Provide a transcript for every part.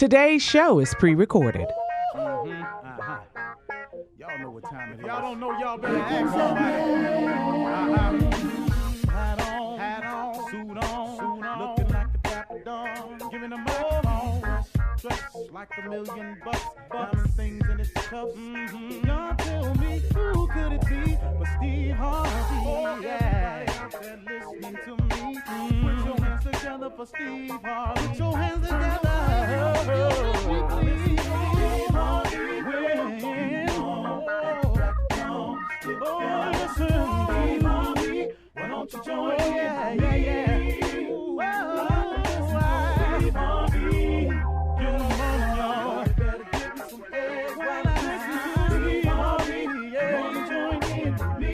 Today's show is pre-recorded. Y'all know what time it is. Y'all don't know, y'all better ask somebody. Hat on, suit on, looking like the Dapper Dawn, giving them microphone, dressed like $1,000,000, diamond things in its cuffs. Y'all tell me who could it be but Steve Harvey? Yeah, everybody out there listening to me. Put your hands together for Steve Harvey. Put your hands together. Steve Harvey. Why don't you join in? Yeah. Steve Harvey. Get them on, y'all. Better give me some eggs while I listen. Steve Harvey. Won't you join in with me?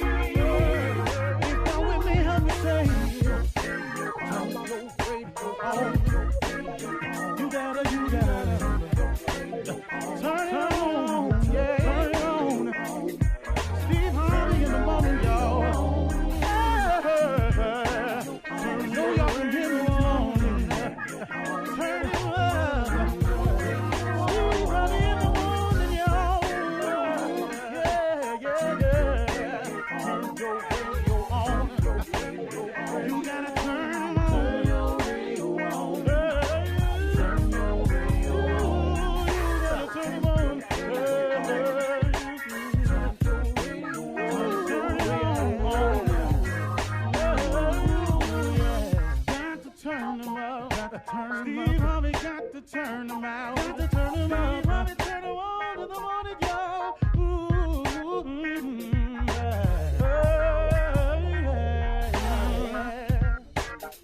If you're with me, help me say, turn your radio on. You gotta turn it on. Yeah, turn it on. Steve Harvey in the morning, y'all. So y'all can hear me on. Turn it up. Steve Harvey in the morning, y'all. Yeah. Turn your radio on. You gotta turn your radio on. Turn your radio on. You gotta turn it on. Steve Harvey got to turn them out. Got to turn them out. Harvey turn them on in the morning, y'all.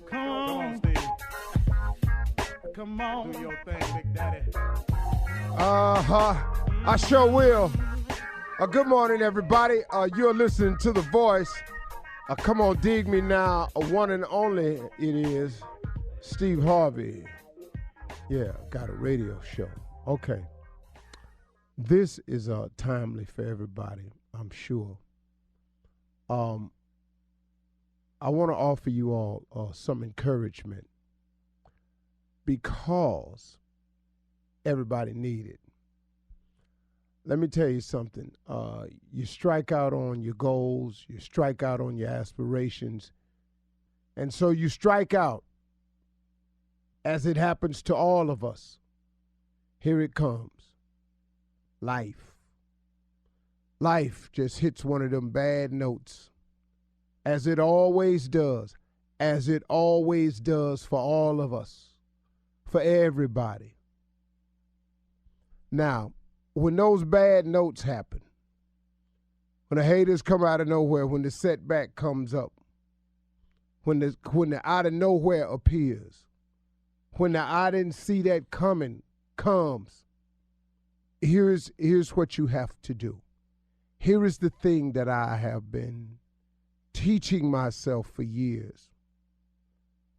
Come on, Steve. Come on. Do your thing, Big Daddy. I sure will. Good morning, everybody. You're listening to The Voice. Come on, dig me now. One and only it is Steve Harvey. Yeah, got a radio show. Okay. This is timely for everybody, I'm sure. I want to offer you all some encouragement because everybody needs it. Let me tell you something. You strike out on your goals, you strike out on your aspirations, and so you strike out. As it happens to all of us, here it comes. Life. Life just hits one of them bad notes, as it always does, for all of us, for everybody. Now, when those bad notes happen, when the haters come out of nowhere, when the setback comes up, when the out of nowhere appears, when the I didn't see that coming comes, here's what you have to do. Here is the thing that I have been teaching myself for years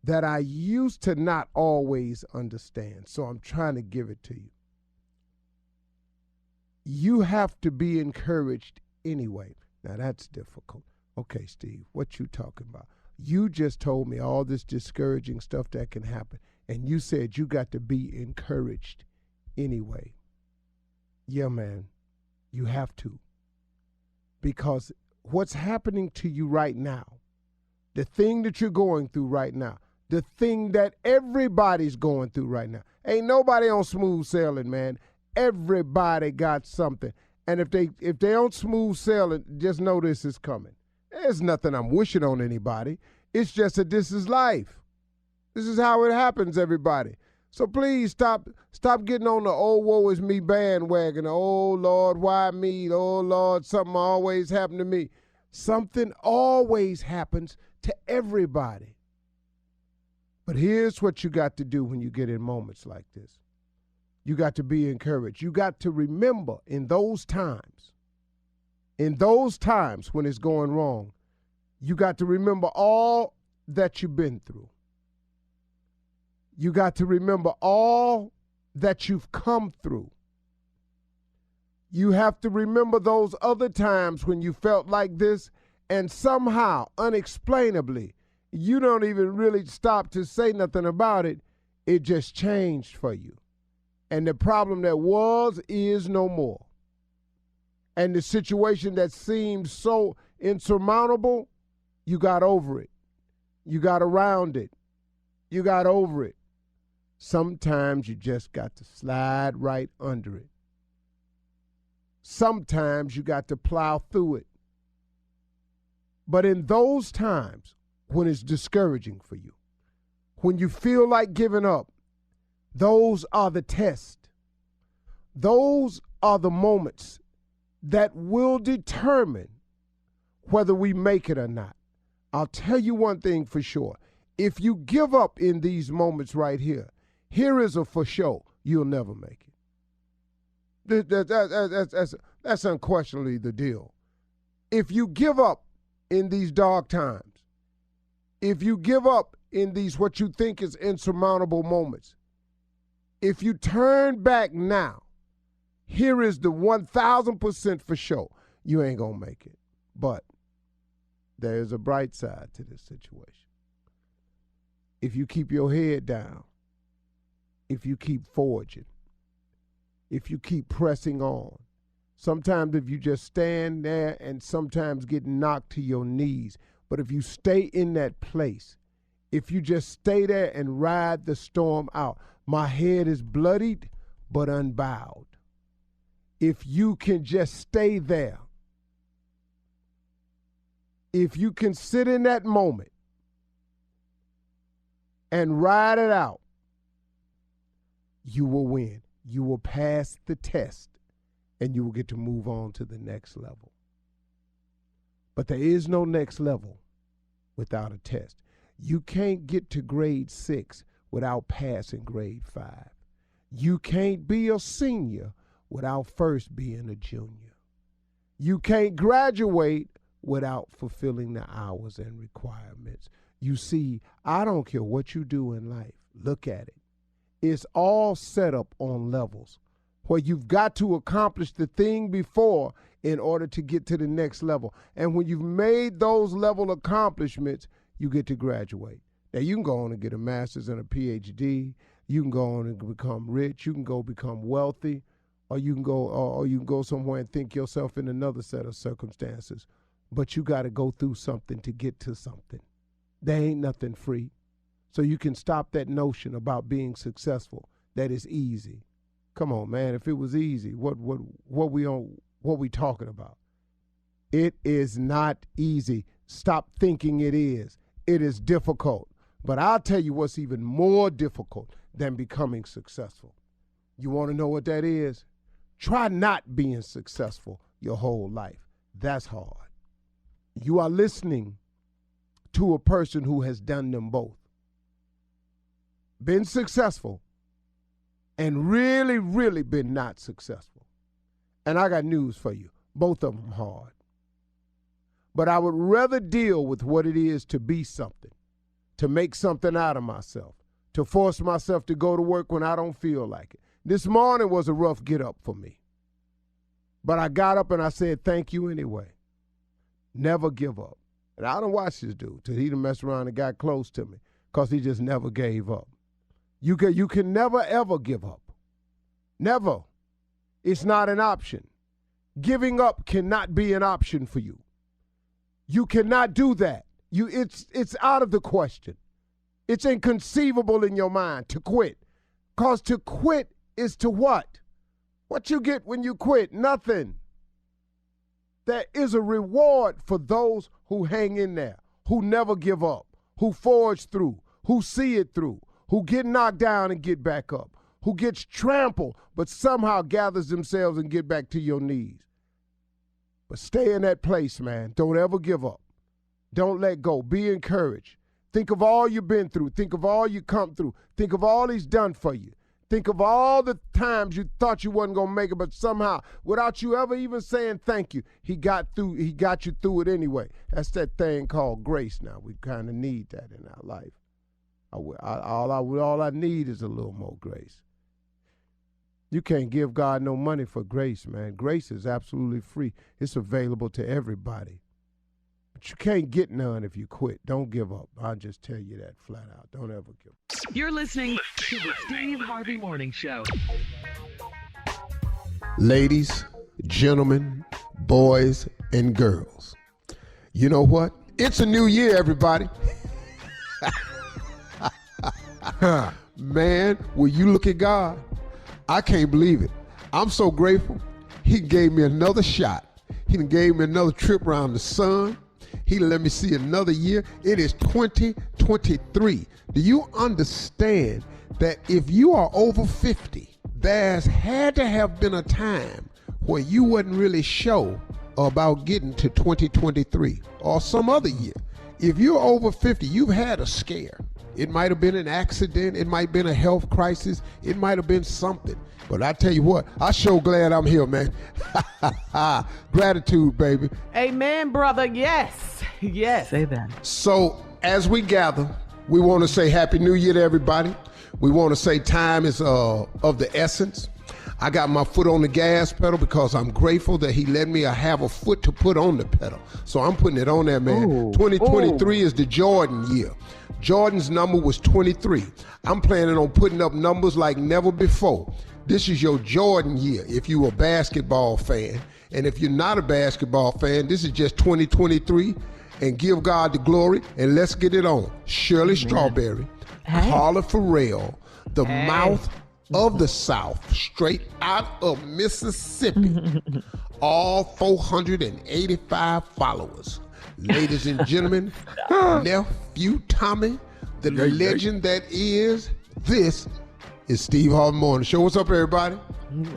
that I used to not always understand. So I'm trying to give it to you. You have to be encouraged anyway. Now that's difficult. Okay, Steve, what you talking about? You just told me all this discouraging stuff that can happen. And you said you got to be encouraged anyway. Yeah, man, you have to. Because what's happening to you right now, the thing that you're going through right now, the thing that everybody's going through right now, ain't nobody on smooth sailing, man. Everybody got something. And if they on smooth sailing, just know this is coming. There's nothing I'm wishing on anybody. It's just that this is life. This is how it happens, everybody. So please stop getting on the "oh, woe is me" bandwagon. Oh, Lord, why me? Oh, Lord, something always happened to me. Something always happens to everybody. But here's what you got to do when you get in moments like this. You got to be encouraged. You got to remember in those times when it's going wrong, you got to remember all that you've been through. You got to remember all that you've come through. You have to remember those other times when you felt like this and somehow, unexplainably, you don't even really stop to say nothing about it. It just changed for you. And the problem that was is no more. And the situation that seemed so insurmountable, you got over it. You got around it. You got over it. Sometimes you just got to slide right under it. Sometimes you got to plow through it. But in those times when it's discouraging for you, when you feel like giving up, those are the tests. Those are the moments that will determine whether we make it or not. I'll tell you one thing for sure. If you give up in these moments right here, here is a for sure, you'll never make it. That's unquestionably the deal. If you give up in these dark times, if you give up in these what you think is insurmountable moments, if you turn back now, here is the 1,000% for sure, you ain't gonna make it. But there is a bright side to this situation. If you keep your head down, if you keep forging, if you keep pressing on, sometimes if you just stand there and sometimes get knocked to your knees, but if you stay in that place, if you just stay there and ride the storm out, my head is bloodied but unbowed. If you can just stay there, if you can sit in that moment and ride it out, you will win. You will pass the test, and you will get to move on to the next level. But there is no next level without a test. You can't get to grade 6 without passing grade 5. You can't be a senior without first being a junior. You can't graduate without fulfilling the hours and requirements. You see, I don't care what you do in life. Look at it. It's all set up on levels where you've got to accomplish the thing before in order to get to the next level. And when you've made those level accomplishments, you get to graduate. Now, you can go on and get a master's and a PhD. You can go on and become rich. You can go become wealthy. Or you can go somewhere and think yourself in another set of circumstances. But you got to go through something to get to something. There ain't nothing free. So you can stop that notion about being successful. That is easy. Come on, man. If it was easy, what we talking about? It is not easy. Stop thinking it is. It is difficult. But I'll tell you what's even more difficult than becoming successful. You want to know what that is? Try not being successful your whole life. That's hard. You are listening to a person who has done them both. Been successful and really, really been not successful. And I got news for you. Both of them hard. But I would rather deal with what it is to be something, to make something out of myself, to force myself to go to work when I don't feel like it. This morning was a rough get up for me. But I got up and I said, thank you anyway. Never give up. And I don't watch this dude till he done messed around and got close to me because he just never gave up. You can never, ever give up. Never. It's not an option. Giving up cannot be an option for you. You cannot do that. It's out of the question. It's inconceivable in your mind to quit. Because to quit is to what? What you get when you quit? Nothing. There is a reward for those who hang in there, who never give up, who forge through, who see it through, who get knocked down and get back up, who gets trampled but somehow gathers themselves and get back to your knees. But stay in that place, man. Don't ever give up. Don't let go. Be encouraged. Think of all you've been through. Think of all you come through. Think of all he's done for you. Think of all the times you thought you wasn't going to make it, but somehow, without you ever even saying thank you, he got you through it anyway. That's that thing called grace now. We kind of need that in our life. All I need is a little more grace. You can't give God no money for grace, man. Grace is absolutely free. It's available to everybody. But you can't get none if you quit. Don't give up. I'll just tell you that flat out. Don't ever give up. You're listening to the Steve Harvey Morning Show. Ladies, gentlemen, boys, and girls. You know what? It's a new year, everybody. Man, will you look at God? I can't believe it. I'm so grateful. He gave me another shot. He gave me another trip around the sun. He let me see another year. It is 2023. Do you understand that if you are over 50, there's had to have been a time where you wasn't really sure about getting to 2023 or some other year. If you're over 50, you've had a scare. It might have been an accident. It might have been a health crisis. It might have been something. But I tell you what, I'm so glad I'm here, man. Gratitude, baby. Amen, brother. Yes. Yes. Say that. So as we gather, we want to say Happy New Year to everybody. We want to say time is of the essence. I got my foot on the gas pedal because I'm grateful that he let me have a foot to put on the pedal. So I'm putting it on there, man. Ooh. 2023 is the Jordan year. Jordan's number was 23. I'm planning on putting up numbers like never before. This is your Jordan year if you're a basketball fan. And if you're not a basketball fan, this is just 2023. And give God the glory, and let's get it on. Shirley Strawberry, Carla Farrell, the mouth of the South, straight out of Mississippi. All 485 followers. Ladies and gentlemen, nephew Tommy, the legend that is, this is Steve Harvey Morning Show. What's up, everybody?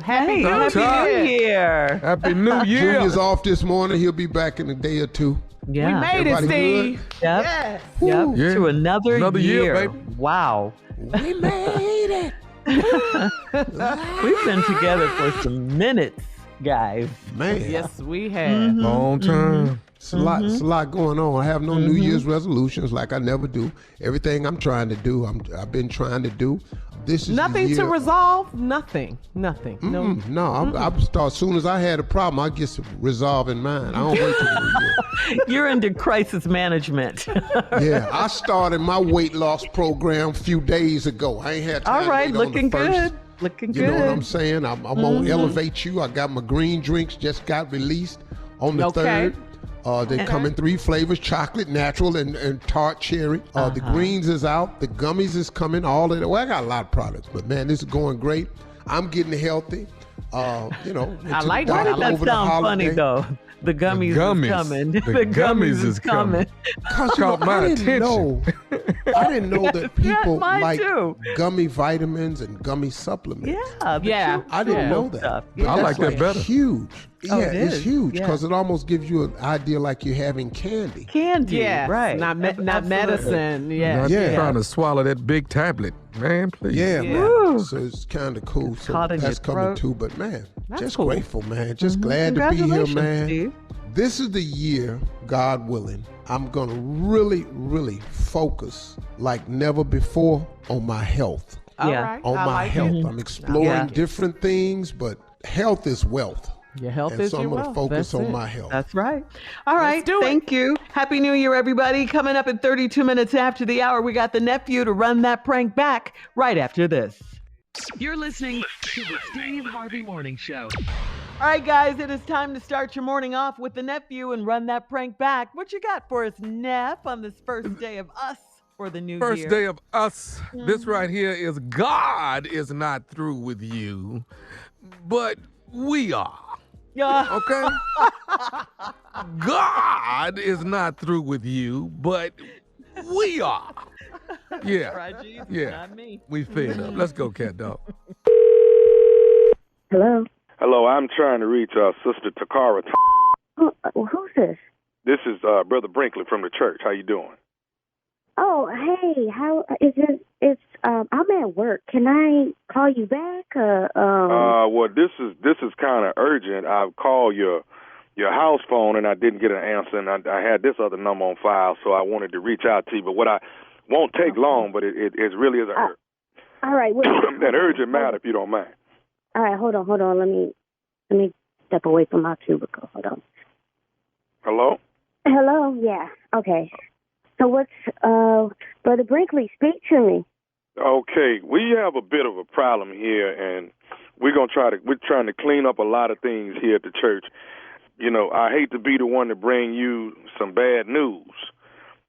Happy New Year. Happy New Year. Junior's off this morning. He'll be back in a day or two. Yeah. We made Everybody it, Steve. good? Yep. Yes. Yep. Yeah. To another year, baby. Wow. We made it. We've been together for some minutes, guys. Man. Yes, we have. Long time. It's a lot going on. I have no New Year's resolutions like I never do. Everything I'm trying to do, I've been trying to do. This is Nothing the to year. resolve? Nothing. No. No, I start as soon as I had a problem, I get resolving mine. I don't wait till the new year. You're into crisis management. Yeah, I started my weight loss program a few days ago. I ain't had time All to right, wait on the looking first. good. Looking You good. know what I'm saying? I'm going to elevate you. I got my green drinks just got released on the 3rd. They come in 3 flavors, chocolate, natural, and tart cherry. The greens is out. The gummies is coming. All of it. Well, I got a lot of products, but man, this is going great. I'm getting healthy. You know, I like Why that. did that sound funny, though? The gummies, gummies. is coming. The gummies is coming. Because Caught my I attention. I didn't know that people Mine like too. gummy vitamins and gummy supplements. Yeah. Yeah. I didn't know that. Stuff. But I that's like that better. Huge. Oh, Yeah, it it's is. huge Yeah. because it almost gives you an idea like you're having candy. Candy. Yes. Right. Not Absolutely. medicine. Yeah. Not Yeah. trying to swallow that big tablet. Man, please. Yeah, Yeah. man. Woo. So it's kind of cool. So Caught in that's your coming throat. too. But man, That's just cool. grateful, man. Just glad to be here, Congratulations, man. Steve. This is the year, God willing, I'm going to really, really focus like never before on my health. All Yeah. right. On I my like health. it. I'm exploring Yeah. different things, but health is wealth. Your health And is so your I'm going to wealth. focus That's on it. my health. That's right. All right. do it. Thank you. Happy New Year, everybody. Coming up at 32 minutes after the hour, we got the nephew to run that prank back right after this. You're listening to the Steve Harvey Morning Show. All right, guys, it is time to start your morning off with the nephew and run that prank back. What you got for us, Neff, on this first day of us for the new year? First day of us. This right here is God is not through with you, but we are. Yeah. Okay? God is not through with you, but we are. Yeah. Right, Jesus, Yeah. not me. We fed up. Let's go, cat dog. Hello. Hello, I'm trying to reach Sister Takara. Who's this? This is Brother Brinkley from the church. How you doing? Oh, hey. How is it? It's I'm at work. Can I call you back? Well, this is kind of urgent. I've called your house phone and I didn't get an answer, and I had this other number on file, so I wanted to reach out to you. But what I won't take long, but it really is all right. an urgent matter, if you don't mind. All right. Hold on. Let me step away from my cubicle. Hold on. Hello? Hello? Yeah. Okay. So what's, Brother Brinkley, speak to me. Okay, we have a bit of a problem here, and we're trying to clean up a lot of things here at the church. You know, I hate to be the one to bring you some bad news.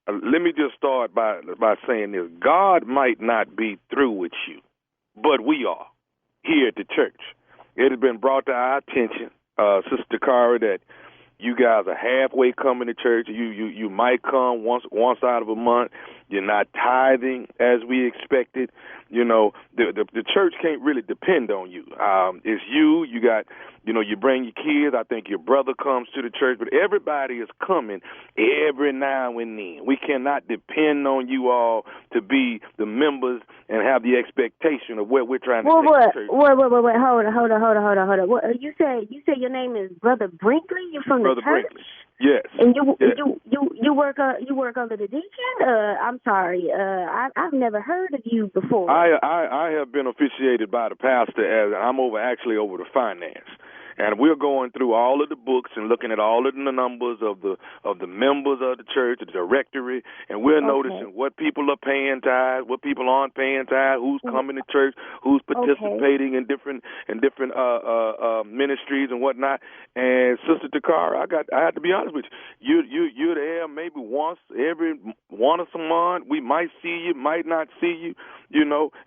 Let me just start by saying this. God might not be through with you, but we are here at the church. It has been brought to our attention, Sister Cara, that you guys are halfway coming to church. You might come once out of a month. You're not tithing as we expected. You know, the church can't really depend on you. It's you. You got, you bring your kids. I think your brother comes to the church, but everybody is coming every now and then. We cannot depend on you all to be the members and have the expectation of where we're trying to take the church. Wait. Hold on. What, you say your name is Brother Brinkley? You're from Brother the church? Brinkley. Yes. And yes. you work under the deacon? I'm sorry. I've never heard of you before. I have been officiated by the pastor as I'm over the finance. And we're going through all of the books and looking at all of the numbers of the members of the church, the directory, and we're noticing what people are paying tithes, what people aren't paying tithes, who's coming to church, who's participating in different ministries and whatnot. And Sister Takara, I have to be honest with you. You're there maybe once every once a month. We might see you, might not see you,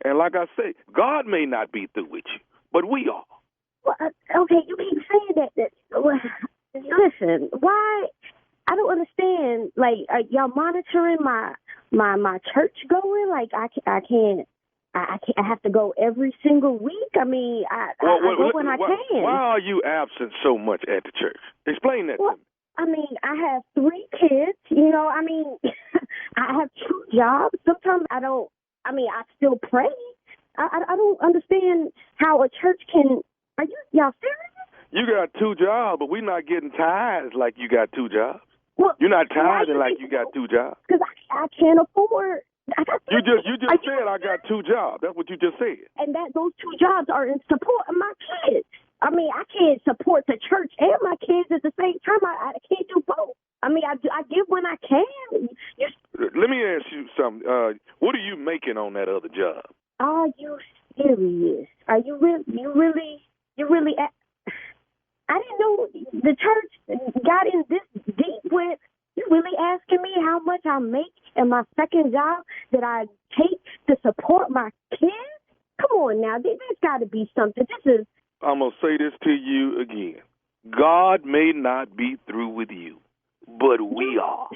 And like I say, God may not be through with you, but we are. Well, okay, you keep saying that. Listen, why? I don't understand. Like, are y'all monitoring my church going? Like, I can't. I have to go every single week. I mean, I go when I can. Why are you absent so much at the church? Explain that to me. I mean, I have 3 kids. I mean, I have 2 jobs. Sometimes I don't. I mean, I still pray. I don't understand how a church can. Are y'all serious? You got 2 jobs, but we're not getting tithes like you got 2 jobs. Well, you're not tithing like you got 2 jobs. Because I can't afford. You just said I got 2 jobs. That's what you just said. And those 2 jobs are in support of my kids. I mean, I can't support the church and my kids at the same time. I can't do both. I mean, I give when I can. Let me ask you something. What are you making on that other job? Are you serious? Are you really? You really? I didn't know the church got in this deep with. You really asking me how much I make in my second job that I take to support my kids? Come on now, there's got to be something. I'm gonna say this to you again. God may not be through with you, but we are.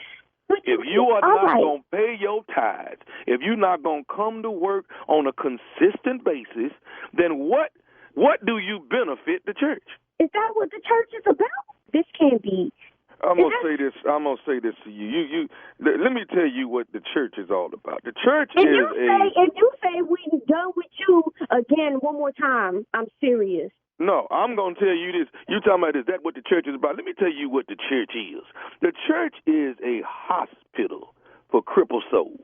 If you are not going to pay your tithes, if you're not going to come to work on a consistent basis, then what do you benefit the church? Is that what the church is about? This can't be. I'm gonna say this to you. Let me tell you what the church is all about. The church if you say we're done with you again one more time, I'm serious. No, I'm going to tell you this. You talking about, is that what the church is about? Let me tell you what the church is. The church is a hospital for crippled souls.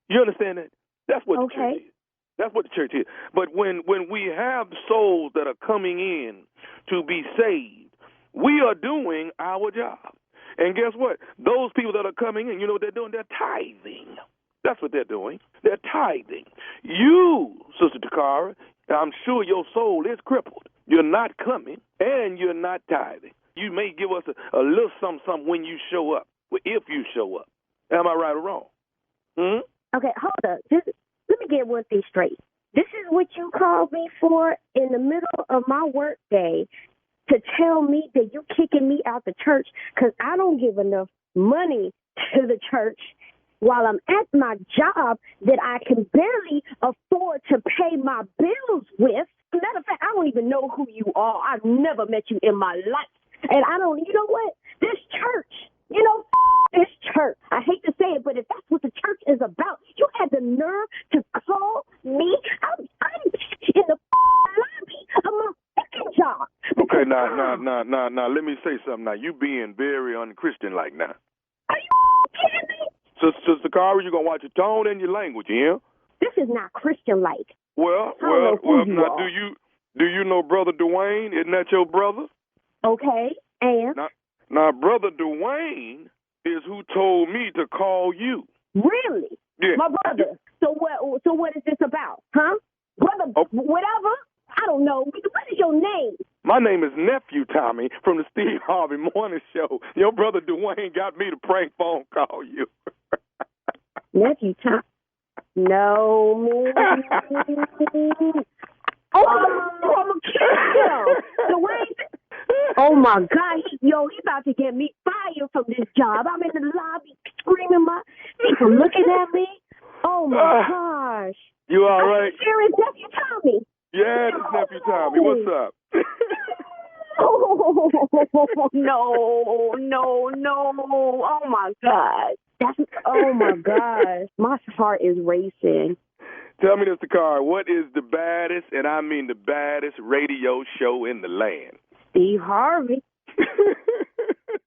You understand that? That's what the church is. That's what the church is. But when we have souls that are coming in to be saved, we are doing our job. And guess what? Those people that are coming in, you know what they're doing? They're tithing. That's what they're doing. They're tithing. You, Sister Takara, I'm sure your soul is crippled. You're not coming, and you're not tithing. You may give us a little something when you show up, if you show up. Am I right or wrong? Okay, hold up. Let me get one thing straight. This is what you called me for in the middle of my work day to tell me that you're kicking me out the church because I don't give enough money to the church while I'm at my job that I can barely afford to pay my bills with. Matter of fact, I don't even know who you are. I've never met you in my life. And you know what? This church, this church. I hate to say it, but if that's what the church is about, you had the nerve to call me. I'm in the lobby of my fucking job. Okay, now, let me say something now. You being very unchristian-like now. Are you kidding me? Sister Cara, you're going to watch your tone and your language, yeah? This is not Christian-like. Well, now, do you know Brother Dwayne? Isn't that your brother? Okay, and? Now, Brother Dwayne is who told me to call you. Really? Yeah. My brother. So what is this about? Huh? Brother, whatever? I don't know. What is your name? My name is Nephew Tommy from the Steve Harvey Morning Show. Your brother Dwayne got me to prank phone call you. Nephew Tommy? No. I'm a kid. Dwayne. Oh my God, he about to get me fired from this job. I'm in the lobby screaming, my people looking at me. Oh my gosh. You all right? Serious, Nephew Tommy. Yeah, this Nephew Tommy. What's up? Oh no. Oh my God. Oh my gosh. My heart is racing. Tell me, Mr. Carr, what is the baddest, and I mean the baddest, radio show in the land? Steve Harvey.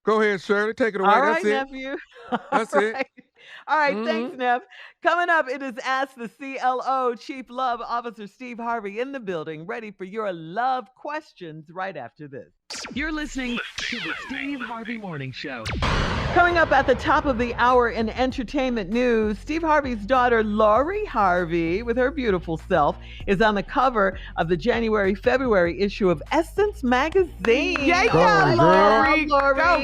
Go ahead, Shirley. Take it away. All right, That's it. nephew. That's All it. right. All right, thanks, Neff. Coming up, it is Ask the CLO, Chief Love Officer Steve Harvey in the building, ready for your love questions right after this. You're listening to the Steve Harvey Morning Show. Coming up at the top of the hour in entertainment news, Steve Harvey's daughter, Lori Harvey, with her beautiful self, is on the cover of the January-February issue of Essence magazine. Yeah, Lori.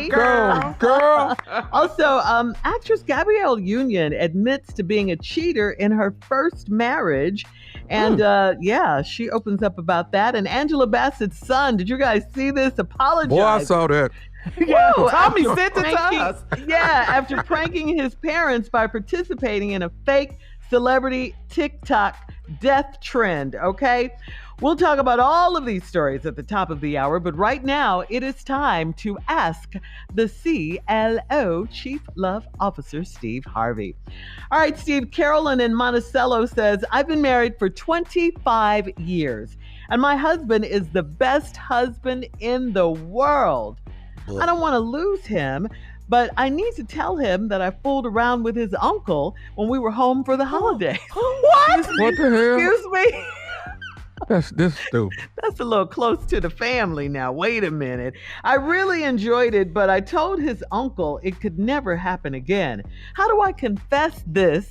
Go, girl. Also, actress Gabrielle Union admits to being a cheater in her first marriage. And she opens up about that. And Angela Bassett's son, did you guys see this? Apologize. Boy, I saw that. Tommy sent it to us. Yeah, after pranking his parents by participating in a fake celebrity TikTok death trend, okay? We'll talk about all of these stories at the top of the hour, but right now it is time to ask the CLO, Chief Love Officer Steve Harvey. All right, Steve, Carolyn in Monticello says, I've been married for 25 years, and my husband is the best husband in the world. I don't want to lose him, but I need to tell him that I fooled around with his uncle when we were home for the holidays. What? What the hell? Excuse me? This stupid. That's a little close to the family now. Wait a minute. I really enjoyed it, but I told his uncle it could never happen again. How do I confess this,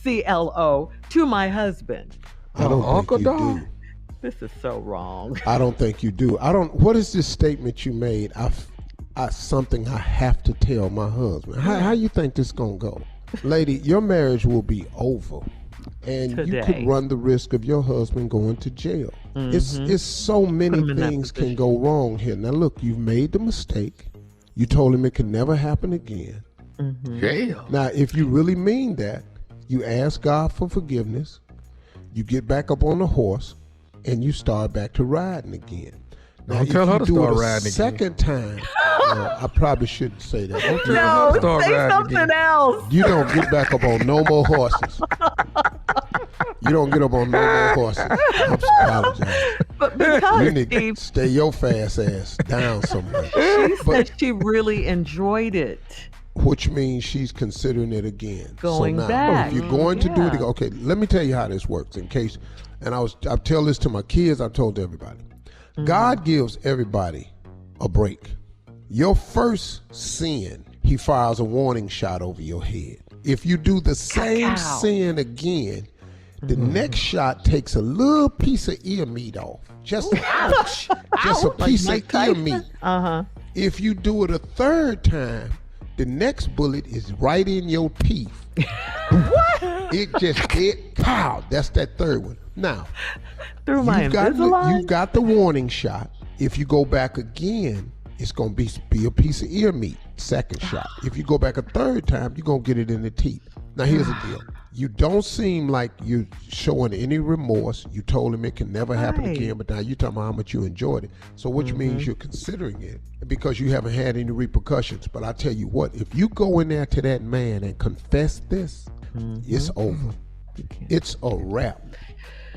CLO, to my husband? I don't think Uncle you Dog. do. This is so wrong. I don't think you do. What is this statement you made? Something I have to tell my husband. How you think this gonna go? Lady, your marriage will be over. And Today. you could run the risk of your husband going to jail. It's so many him in that things can position. go wrong here. Now look, you've made the mistake. You told him it could never happen again. Jail. Now, if you really mean that, you ask God for forgiveness, you get back up on the horse, and you start back to riding again. Now, Don't tell her to do start it a riding again. second time, I probably shouldn't say that. Don't tell No, her. Start say riding something again. else. You don't get back up on no more horses. You don't get up on no more horses. I'm apologizing. But You because, need to Steve, stay your fast ass down somewhere. she But said she really enjoyed it. which means she's considering it again. Going so now, back. if you're going to do it Yeah. again, okay, let me tell you how this works in case, and I tell this to my kids, I've told everybody. God gives everybody a break. Your first sin, he fires a warning shot over your head. If you do the same sin again, the next shot takes a little piece of ear meat off. Just ouch. Just a piece of ear meat. If you do it a third time, the next bullet is right in your teeth. What? Pow. That's that third one. Now, Through my you've got Invisalign? the warning shot. If you go back again, it's going to be a piece of ear meat, second shot. If you go back a third time, you're going to get it in the teeth. Now, here's the deal. You don't seem like you're showing any remorse. You told him it can never happen Right. again, but now you're talking about how much you enjoyed it. So which means you're considering it because you haven't had any repercussions. But I tell you what, if you go in there to that man and confess this, it's over. It's a wrap.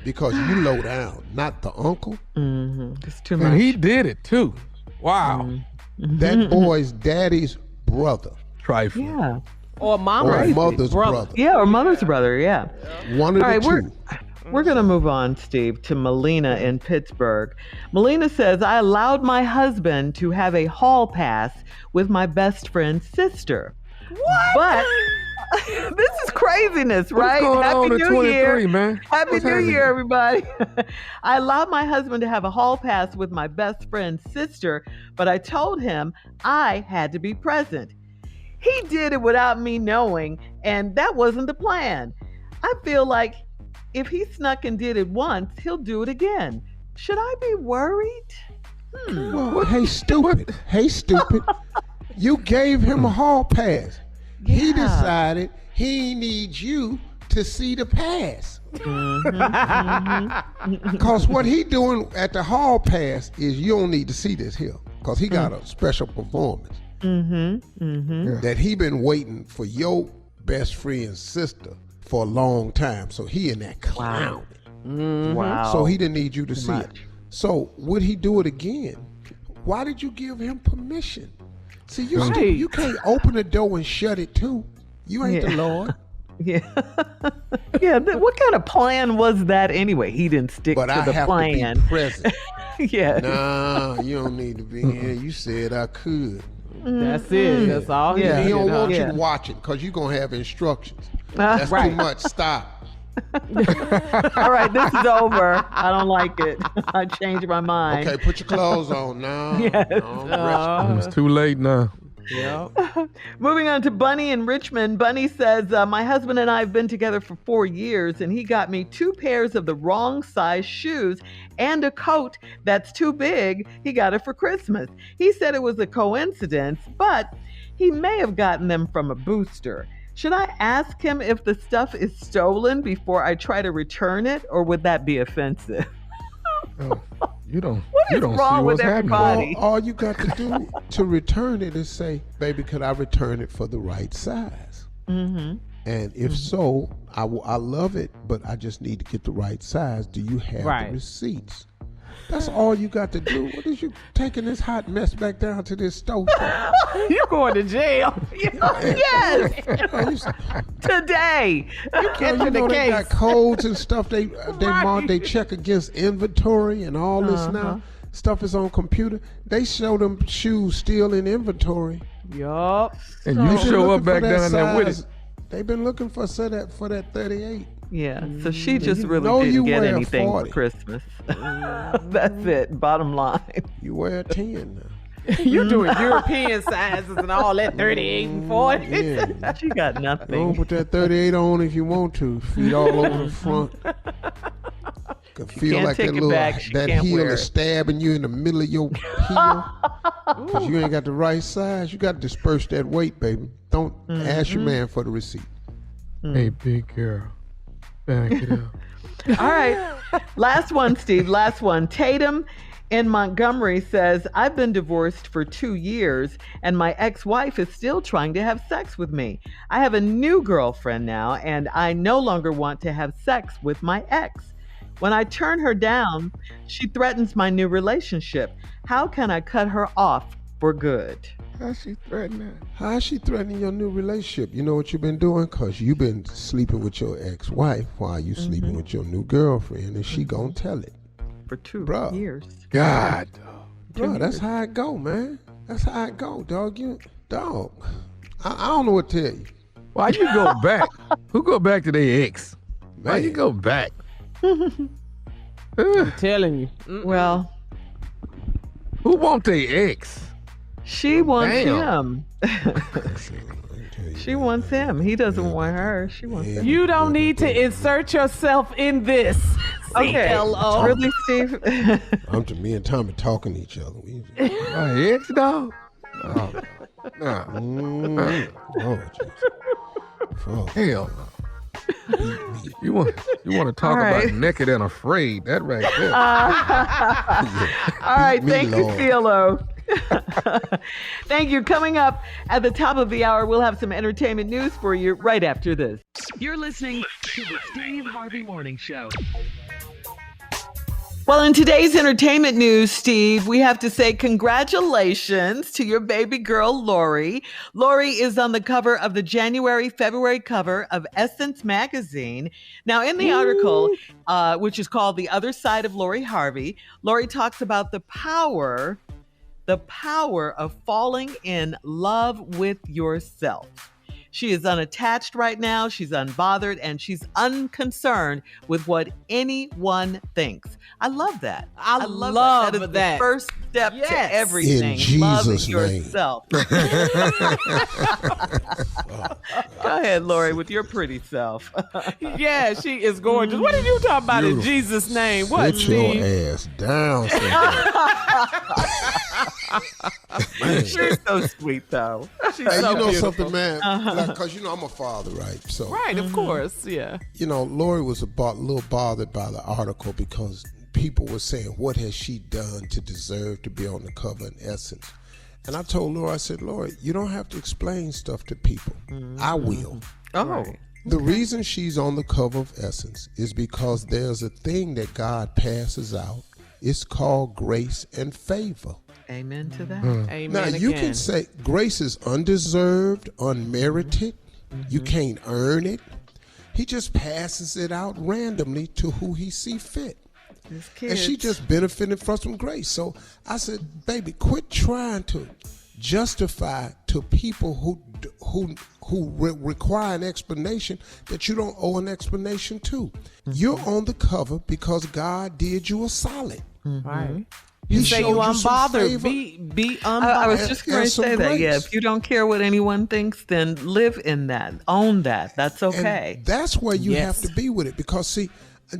Because you low down, not the uncle. It's too much. And he did it too. Wow. That boy's daddy's brother. Trifling. Yeah. Or mama. Or mother's brother. Yeah, or mother's brother, yeah. One of All right, the two. we're going to move on, Steve, to Melina in Pittsburgh. Melina says, I allowed my husband to have a hall pass with my best friend's sister. What? But this is craziness, right? What's going Happy on in New 23, Year, man? Happy What's New happening? Year, everybody. I allowed my husband to have a hall pass with my best friend's sister, but I told him I had to be present. He did it without me knowing, and that wasn't the plan. I feel like if he snuck and did it once, he'll do it again. Should I be worried? Well, hey, stupid. Hey, stupid. You gave him a hall pass. He decided he needs you to see the pass. Because what he doing at the hall pass is you don't need to see this here. Because he got a special performance. That he been waiting for your best friend's sister for a long time. So he in that clown. Wow. So he didn't need you to see it. So would he do it again? Why did you give him permission? See, you can't open the door and shut it too. You ain't the Lord. Yeah. Yeah. What kind of plan was that anyway? He didn't stick But to I the have plan. to be present. Yeah. Nah, you don't need to be here. You said I could. That's it. That's all he Yeah. He don't want Yeah. you watching because you're going to have instructions. That's too much. Stop. All right, this is over. I don't like it. I changed my mind. Okay, put your clothes on now. Yes. It's too late now. Yeah. Moving on to Bunny in Richmond. Bunny says, my husband and I have been together for 4 years, and he got me 2 pairs of the wrong size shoes and a coat that's too big. He got it for Christmas. He said it was a coincidence, but he may have gotten them from a booster. Should I ask him if the stuff is stolen before I try to return it, or would that be offensive? You don't. What you is don't wrong see with what's happening. everybody? All you got to do to return it is say, baby, could I return it for the right size? And if so, I love it, but I just need to get the right size. Do you have the receipts? That's all you got to do. What is you taking this hot mess back down to this stove? You're going to jail. Yes, today. You catching the they case. got codes and stuff. They mark, they check against inventory and all this now. Stuff is on computer. They show them shoes still in inventory. Yup. And you show up back down there with it. They've been looking for that 38. Yeah, so she just You really know didn't you get wear anything 40. for Christmas. That's it, bottom line. You wear a 10 now. You doing European sizes and all that 38 and 40. Yeah. She got Don't nothing. put that 38 on if you want to. Feet all over the front. Could feel can't like take that it little back. She that can't heel wear is it. stabbing you in the middle of your heel. Because you ain't got the right size. You got to disperse that weight, baby. Don't ask your man for the receipt. Hey, big girl. Back it up. All right, last one, Steve, last one. Tatum in Montgomery says, I've been divorced for 2 years and my ex-wife is still trying to have sex with me. I have a new girlfriend now and I no longer want to have sex with my ex. When I turn her down, she threatens my new relationship. How can I cut her off for good? How's she threatening? How's she threatening your new relationship? You know what you've been doing? Because you've been sleeping with your ex-wife while you sleeping with your new girlfriend, and she gonna tell it. For 2 Bruh. years. God. Bro, that's how it go, man. That's how it go, dog. I don't know what to tell you. Why you go back? Who go back to their ex? Why Man. you go back? I'm telling you. Well, Who want their ex? she wants Damn. him. She wants him. He doesn't want her. She wants him. You don't need to insert yourself in this. Okay. CLO. Really, Steve? Me and Tommy talking to each other. My ex, dog? Oh, nah. Lord, Jesus. Fuck. Hell no. You want to talk All right. about naked and afraid? That right there. All right, me, thank you, Lord. CLO. Thank you. Coming up at the top of the hour, we'll have some entertainment news for you right after this. You're listening to the Steve Harvey Morning Show. Well, in today's entertainment news, Steve, we have to say congratulations to your baby girl, Lori. Lori is on the cover of the February cover of Essence magazine. Now, in the article, which is called The Other Side of Lori Harvey, Lori talks about the power of falling in love with yourself. She is unattached right now. She's unbothered and she's unconcerned with what anyone thinks. I love that. I love that. That is that. the first step to everything. In Jesus' Loving name. yourself. Go ahead, Lori, with your pretty self. Yeah, she is gorgeous. What are you talking about in Jesus' name? What, Sit your Steve? ass down. She's so sweet, though. She's Hey, so you know beautiful. something, man? Because, I'm a father, right? So, Right, of course, yeah. Lori was a little bothered by the article because people were saying, what has she done to deserve to be on the cover in Essence? And I told Lori, I said, Lori, you don't have to explain stuff to people. I will. Oh. The reason she's on the cover of Essence is because there's a thing that God passes out. It's called grace and favor. Amen to that. Amen. Now, you can say grace is undeserved, unmerited. You can't earn it. He just passes it out randomly to who he see fit. And she just benefited from some grace. So I said, baby, quit trying to justify to people who require an explanation that you don't owe an explanation to. You're on the cover because God did you a solid. Right. He You say you showed some unbothered. favor. Be unbothered. I was just going to some say that. grace. Yeah, if you don't care what anyone thinks, then live in that. Own that. That's okay. And that's where you have to be with it because, see,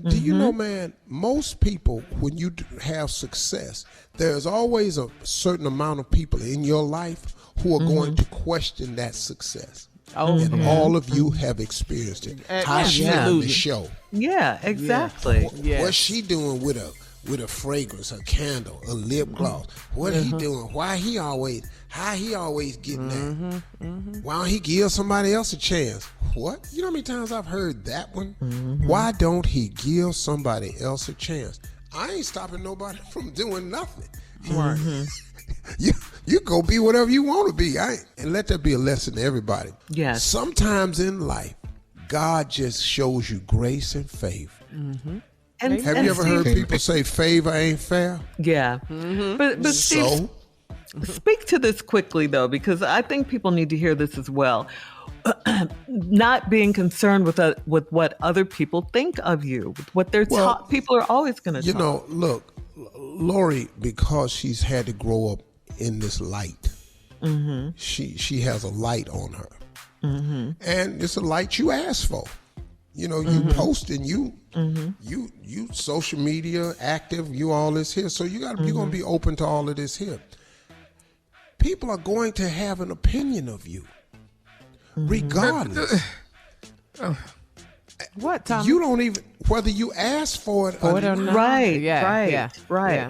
do you know, man, most people, when you have success, there's always a certain amount of people in your life who are going to question that success. Oh, and all of you have experienced it. How's she on the show? Yeah, exactly. What's she doing with a fragrance, a candle, a lip gloss? What he doing? How he always getting that? Why don't he give somebody else a chance? What? You know how many times I've heard that one? Why don't he give somebody else a chance? I ain't stopping nobody from doing nothing. You go be whatever you want to be. And let that be a lesson to everybody. Yes. Sometimes in life, God just shows you grace and favor. And, Have you ever heard people say favor ain't fair? Yeah. But Steve, speak to this quickly, though, because I think people need to hear this as well. Not being concerned with what other people think of you, with what they're taught. People are always going to talk. Look, Lori, because she's had to grow up in this light, she has a light on her. And it's a light you asked for. You post and you social media active, you all this here. So you're gonna be open to all of this here. People are going to have an opinion of you, regardless. What, Tom? You don't even, whether you ask for it or not. Right. Yeah.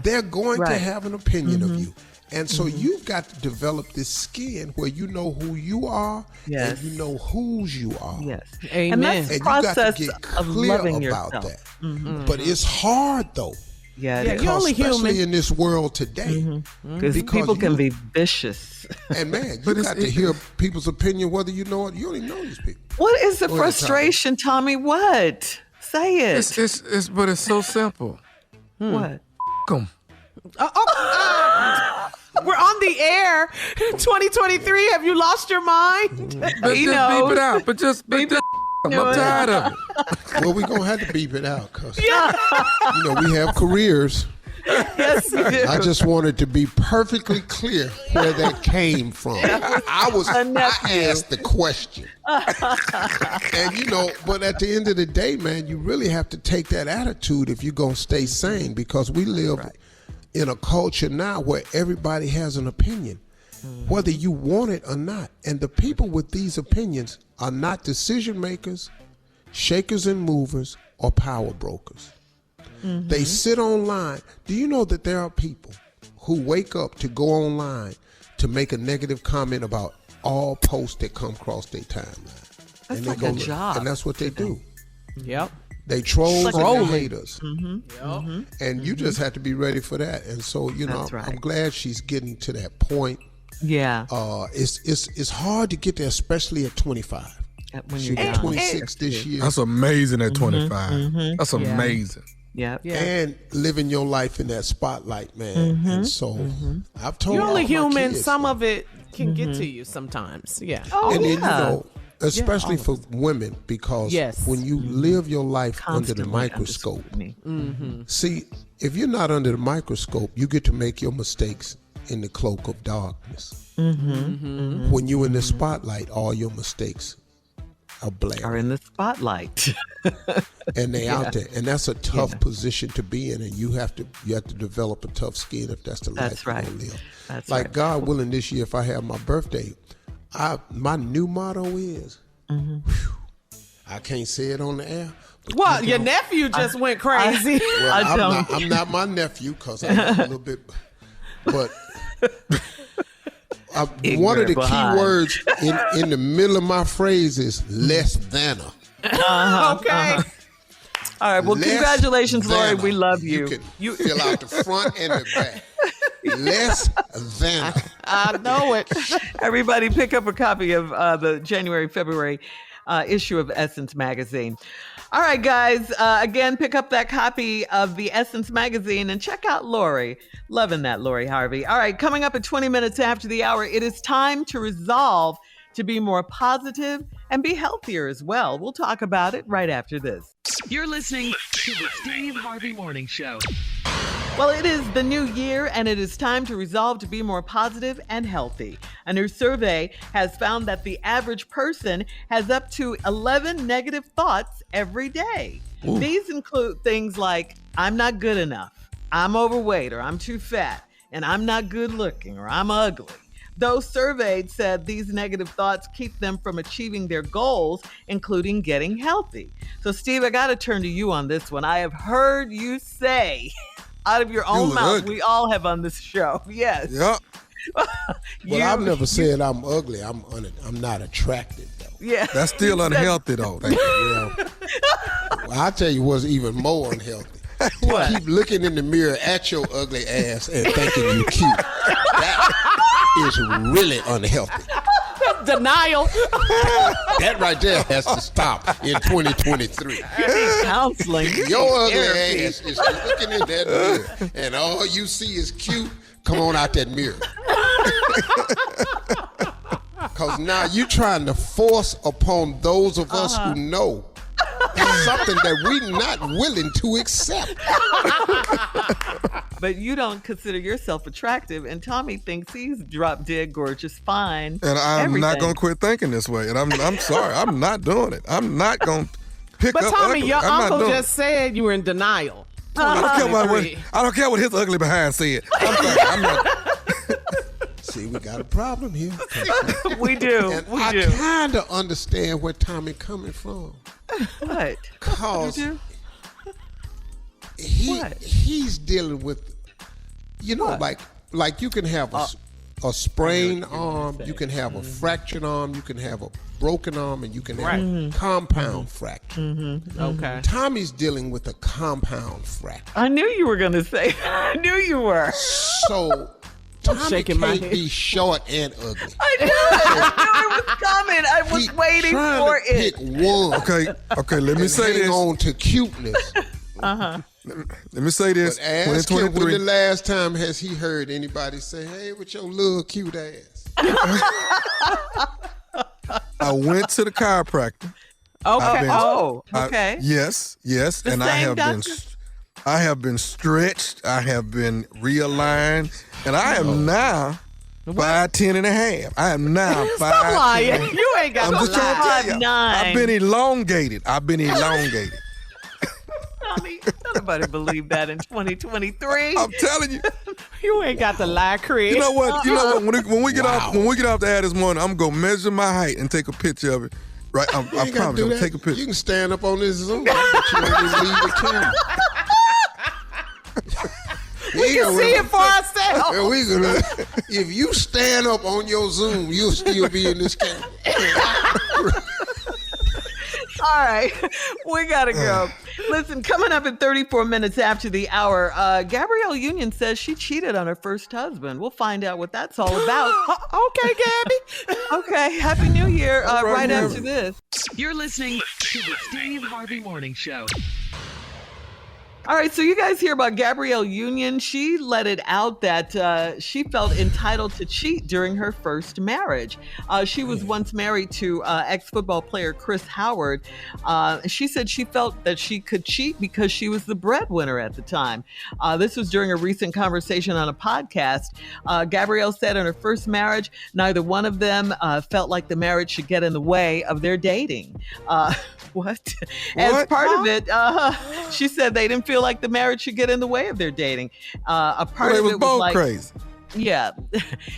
They're going to have an opinion of you. And so you've got to develop this skin where you know who you are and you know whose you are. Yes. Amen. And that's the And you got process to get of clear loving about yourself. that. But it's hard though. Yeah, Yeah, it you're only especially human. in this world today. Because people can be vicious. And man, you got to hear people's opinion whether you know it. You don't even know these people. What is the Go ahead, frustration, Tommy? What? Say it. But it's so simple. What? Come. We're on the air. 2023. Have you lost your mind? But just beep it out. But just I'm tired of it. Well, we're going to have to beep it out because, we have careers. Yes, you do. I just wanted to be perfectly clear where that came from. I asked the question. And but at the end of the day, man, you really have to take that attitude if you're going to stay sane because we live in a culture now where everybody has an opinion, whether you want it or not. And the people with these opinions are not decision makers, shakers and movers, or power brokers. They sit online. Do you know that there are people who wake up to go online to make a negative comment about all posts that come across their timeline? That's and like they a job. And that's what they do. Yep. They troll Like and they haters. Yep. And you just have to be ready for that. And so, That's right. I'm glad she's getting to that point. Yeah. It's hard to get there, especially at 25. When She'll you're be young. 26 this year. That's amazing at 25. That's amazing. Yeah. And living your life in that spotlight, man. And so I've told You're all only my human. kids, Some of it can get to you sometimes. Yeah. Oh, and then, yeah. especially for women, because when you live your life under the microscope, see, if you're not under the microscope, you get to make your mistakes in the cloak of darkness. When you're in the spotlight, all your mistakes are blaring. Are in the spotlight. And they out there. And that's a tough position to be in, and you have to develop a tough skin if that's the life you're gonna live. That's like right. God willing, this year if I have my birthday, my new motto is, I can't say it on the air. Well, your nephew just went crazy. Well, I'm not my nephew because I'm a little bit, but one of the key words in the middle of my phrase is less than a. Okay. All right. Well, congratulations, Lori. We love you. You can fill out the front and the back. Less than a. I know it. Everybody pick up a copy of the January-February issue of Essence Magazine. All right, guys. Again, pick up that copy of the Essence Magazine and check out Lori. Loving that, Lori Harvey. All right, coming up at 20 minutes after the hour, it is time to resolve to be more positive and be healthier as well. We'll talk about it right after this. You're listening to the Steve Harvey Morning Show. Well, it is the new year, and it is time to resolve to be more positive and healthy. A new survey has found that the average person has up to 11 negative thoughts every day. Ooh. These include things like, I'm not good enough, I'm overweight, or I'm too fat, and I'm not good looking, or I'm ugly. Those surveyed said these negative thoughts keep them from achieving their goals, including getting healthy. So, Steve, I got to turn to you on this one. I have heard you say out of your own mouth, we all have on this show. Yes. Yep. Well, I've never said I'm ugly. I'm not attractive, though. Yeah. That's still unhealthy, though. Well, I'll tell you what's even more unhealthy. What? Keep looking in the mirror at your ugly ass and thinking you're cute. That is really unhealthy. Denial. That right there has to stop in 2023. Counseling. Your ugly ass is looking in that mirror, and all you see is cute. Come on out that mirror. Because now you're trying to force upon those of us who know something that we're not willing to accept. But you don't consider yourself attractive, and Tommy thinks he's drop dead gorgeous, fine. And I'm everything. not going to quit thinking this way. And I'm sorry. I'm not doing it. I'm not going to pick But up Tommy, ugly. your I'm not uncle doing just said you were in denial. I don't care what his ugly behind said. I'm not. See, we got a problem here. We do. And We I do. kind of understand where Tommy coming from. What? Because You do? he's dealing with, like you can have a sprained arm, you can have a fractured arm, you can have a broken arm, and you can have a compound fracture. Okay. Tommy's dealing with a compound fracture. I knew you were going to say I knew you were. So Tommy shaking my can't head. be short and ugly. I knew it was coming. I was He waiting trying for to it. pick one. Okay, let me and say hang this. on to cuteness. Let me say this. But ask him, when the 2023. last time has he heard anybody say, "Hey, with your little cute ass"? I went to the chiropractor. Okay. Okay. Yes, The and same doctor? I have been stretched. I have been realigned, and I am now 5'10" and a half. I am now 5'10". Stop lying. You ain't got I'm to just trying to lie. tell you. 5'9". I've been elongated. Tommy, nobody believed that in 2023. I'm telling you. You ain't got to lie, Chris. You know what? When we get off the air this morning, I'm gonna measure my height and take a picture of it. Right? I You ain't gotta promise. do I'm that. gonna take a picture. You can stand up on this Zoom, but you don't even leave the camera. We can see it for ourselves. And we gonna, if you stand up on your Zoom, you'll still be in this camera. All right, we gotta go. Listen, coming up in 34 minutes after the hour, Gabrielle Union says she cheated on her first husband. We'll find out what that's all about. Okay, Gabby. Okay, Happy New Year right here. after this. You're listening to the Steve Harvey Morning Show. All right, so you guys hear about Gabrielle Union. She let it out that she felt entitled to cheat during her first marriage. She was once married to ex-football player Chris Howard. She said she felt that she could cheat because she was the breadwinner at the time. This was during a recent conversation on a podcast. Gabrielle said in her first marriage, neither one of them felt like the marriage should get in the way of their dating. What? As part of it, she said they didn't feel like the marriage should get in the way of their dating. A part of it was like crazy. Yeah.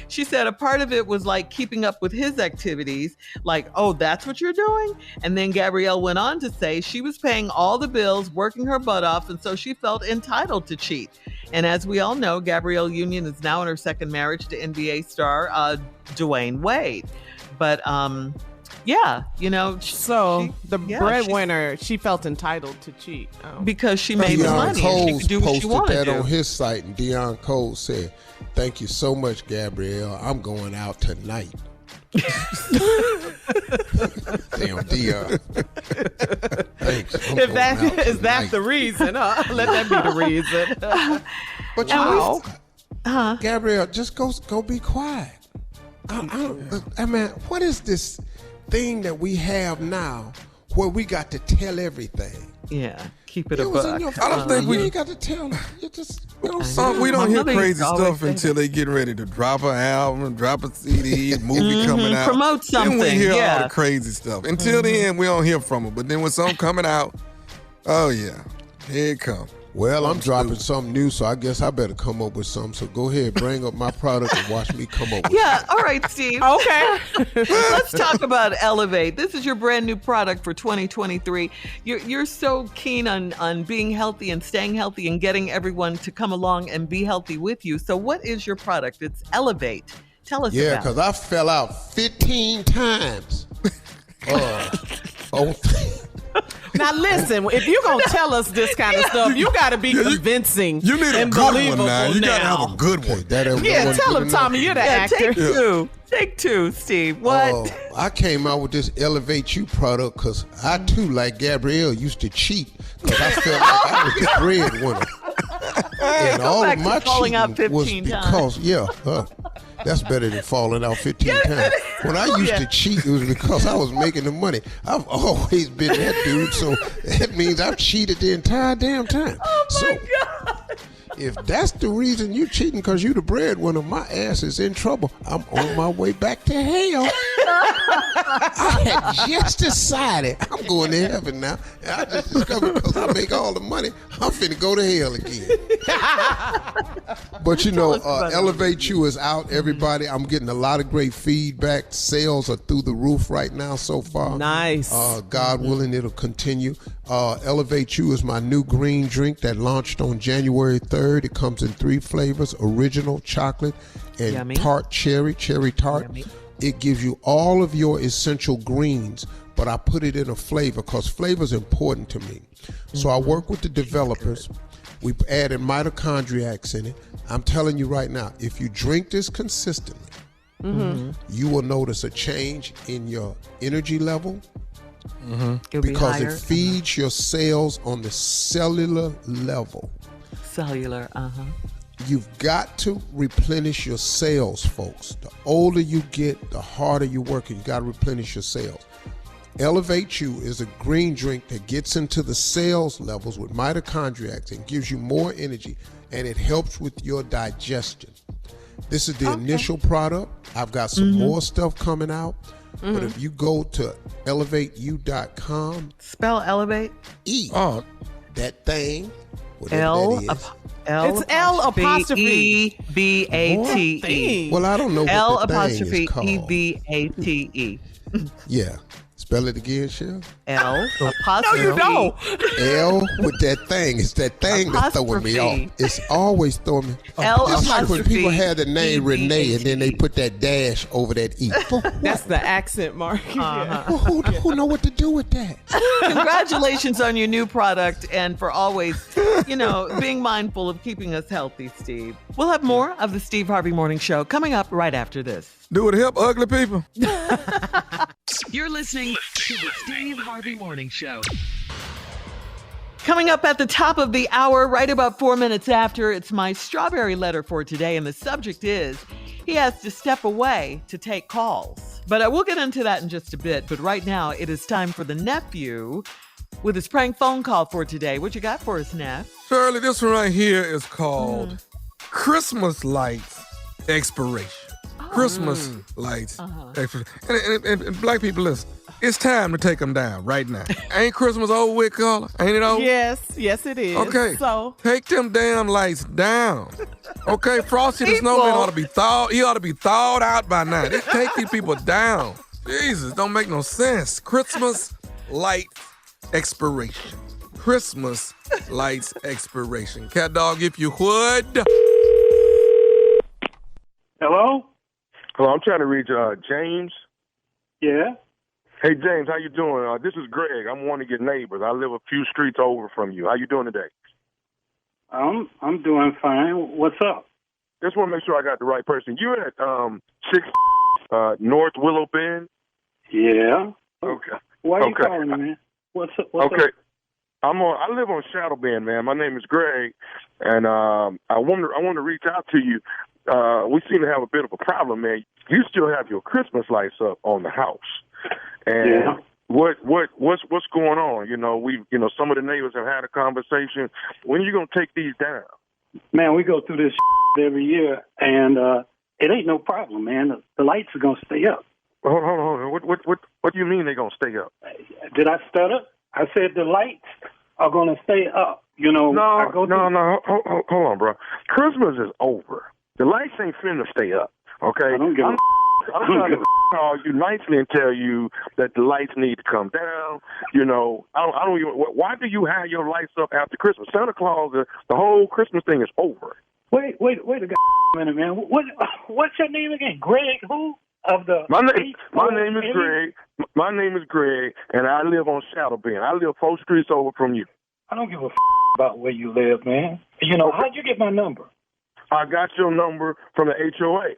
She said a part of it was like keeping up with his activities, like, oh, that's what you're doing? And then Gabrielle went on to say she was paying all the bills, working her butt off, and so she felt entitled to cheat. And as we all know, Gabrielle Union is now in her second marriage to NBA star Dwayne Wade. But yeah, you know. So the breadwinner, she felt entitled to cheat. Because she made the money and she could do what she wanted to do. Posted that on his site, and Deion Cole said, "Thank you so much, Gabrielle. I'm going out tonight." Damn, Deion. Thanks. Is that the reason? Let that be the reason. But you know, Gabrielle, just go be quiet. I mean, what is this thing that we have now where we got to tell everything? Yeah, keep it a buck. I don't think we ain't got to tell. You just we don't hear crazy stuff until they get ready to drop an album, drop a CD, a movie coming out. Promote something. Then we hear all the crazy stuff. Until then, we don't hear from them. But then when something coming out, oh yeah, here it comes. Well, I'm dropping something new, so I guess I better come up with something. So go ahead, bring up my product and watch me come up with something. All right, Steve. Okay. Let's talk about Elevate. This is your brand new product for 2023. You're so keen on being healthy and staying healthy and getting everyone to come along and be healthy with you. So what is your product? It's Elevate. Tell us about it. Yeah, because I fell out 15 times. Now listen, if you're gonna tell us this kind of stuff, you gotta be convincing. You need a and good believable one now. You gotta have a good one. Tell him, Tommy, you're the actor. Take two. Take two, Steve. What? I came out with this Elevate You product because I too, like Gabrielle, used to cheat because I felt like I was the breadwinner. And all of my falling out cheating 15 was because, that's better than falling out 15 times. When I used to cheat, it was because I was making the money. I've always been that dude, so that means I've cheated the entire damn time. Oh my God. If that's the reason you cheating because you the breadwinner, my ass is in trouble. I'm on my way back to hell. I had just decided I'm going to heaven now. And I just discovered because I make all the money, I'm finna go to hell again. But you know, Elevate You is out, everybody. I'm getting a lot of great feedback. Sales are through the roof right now so far. Nice. God willing, it'll continue. Elevate You is my new green drink that launched on January 3rd. It comes in 3 flavors: original, chocolate, and tart cherry tart. Yummy. It gives you all of your essential greens, but I put it in a flavor because flavor is important to me. So I work with the developers. We added mitochondriacs in it. I'm telling you right now, if you drink this consistently, you will notice a change in your energy level. Because it feeds your cells on the cellular level. You've got to replenish your cells, folks. The older you get, the harder you work, and you got to replenish your cells. Elevate You is a green drink that gets into the cells levels with mitochondriacs and gives you more energy, and it helps with your digestion. This is the initial product. I've got some more stuff coming out. But if you go to elevateyou.com, spell elevate. That thing. It's L apostrophe EBATE. Well, I don't know what the thing is called. EBATE. Yeah. Spell it again, Shell. L apostrophe. No, you don't. L with that thing. It's that thing that's throwing me off. It's always throwing me off. L it's like when apostrophe people had the name Renee and then they put that dash over that E. That's the accent mark. Who know what to do with that? Congratulations on your new product and for always, being mindful of keeping us healthy, Steve. We'll have more of the Steve Harvey Morning Show coming up right after this. Do it help ugly people? You're listening to the Steve Harvey Morning Show. Coming up at the top of the hour, right about 4 minutes after, it's my strawberry letter for today. And the subject is, he has to step away to take calls. But I will get into that in just a bit. But right now, it is time for the nephew with his prank phone call for today. What you got for us, Neff? Shirley, this one right here is called Christmas Lights Expiration. Christmas lights expiration. And black people, listen, it's time to take them down right now. Ain't Christmas over with, Carla? Ain't it over? Yes, it is. Okay, so take them damn lights down. Okay, Frosty the Snowman ought to be thawed. He ought to be thawed out by now. Just take these people down. Jesus, don't make no sense. Christmas lights expiration. Christmas lights expiration. Cat dog, if you would. Hello, I'm trying to reach James. Yeah. Hey, James, how you doing? This is Greg. I'm one of your neighbors. I live a few streets over from you. How you doing today? I'm doing fine. What's up? Just want to make sure I got the right person. You're at 6 North Willow Bend? Yeah. Okay. Why are you calling me, man? What's up? Okay. I live on Shadow Bend, man. My name is Greg, and I want to reach out to you. We seem to have a bit of a problem, man. You still have your Christmas lights up on the house, and what's going on? Some of the neighbors have had a conversation. When are you gonna take these down? Man, we go through this every year, and it ain't no problem, man. The lights are gonna stay up. Hold on. What do you mean they're gonna stay up? Did I stutter? I said the lights are gonna stay up. No. Hold on, bro. Christmas is over. The lights ain't finna stay up, okay? I'm trying to call you nicely and tell you that the lights need to come down. I don't even. Why do you have your lights up after Christmas? Santa Claus, the whole Christmas thing is over. Wait a minute, man. What's your name again? Greg who? My name is Greg. My name is Greg, and I live on Shadow Bend. I live 4 streets over from you. I don't give a about where you live, man. How'd you get my number? I got your number from the HOA.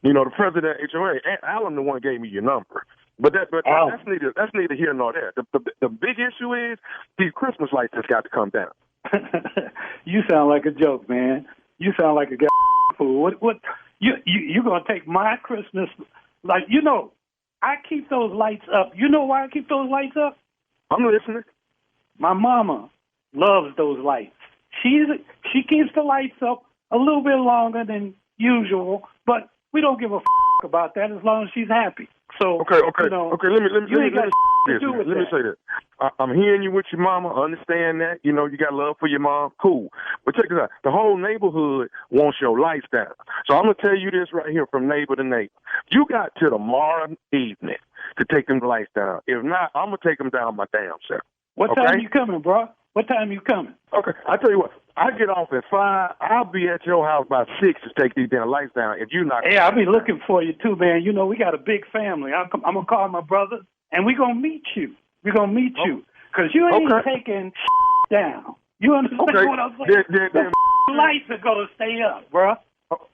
The president of HOA, Alan, the one gave me your number. But that's neither here nor there. The big issue is these Christmas lights just got to come down. You sound like a joke, man. You sound like a fool. What? You gonna take my Christmas? I keep those lights up. You know why I keep those lights up? I'm listening. My mama loves those lights. She keeps the lights up a little bit longer than usual, but we don't give a about that as long as she's happy. So okay. Let me say this. I'm hearing you with your mama. Understand that. You got love for your mom. Cool. But check this out. The whole neighborhood wants your lights down. So I'm gonna tell you this right here from neighbor to neighbor. You got till tomorrow evening to take them lights down. If not, I'm gonna take them down my damn self. What time you coming, bro? What time you coming? Okay, I tell you what. I get off at 5. I'll be at your house by 6 to take these damn lights down. If you not, I'll be looking for you too, man. We got a big family. I'm gonna call my brother, and we're gonna meet you. We're gonna meet you because you ain't taking down. You understand what I'm saying? The lights are gonna stay up, bro.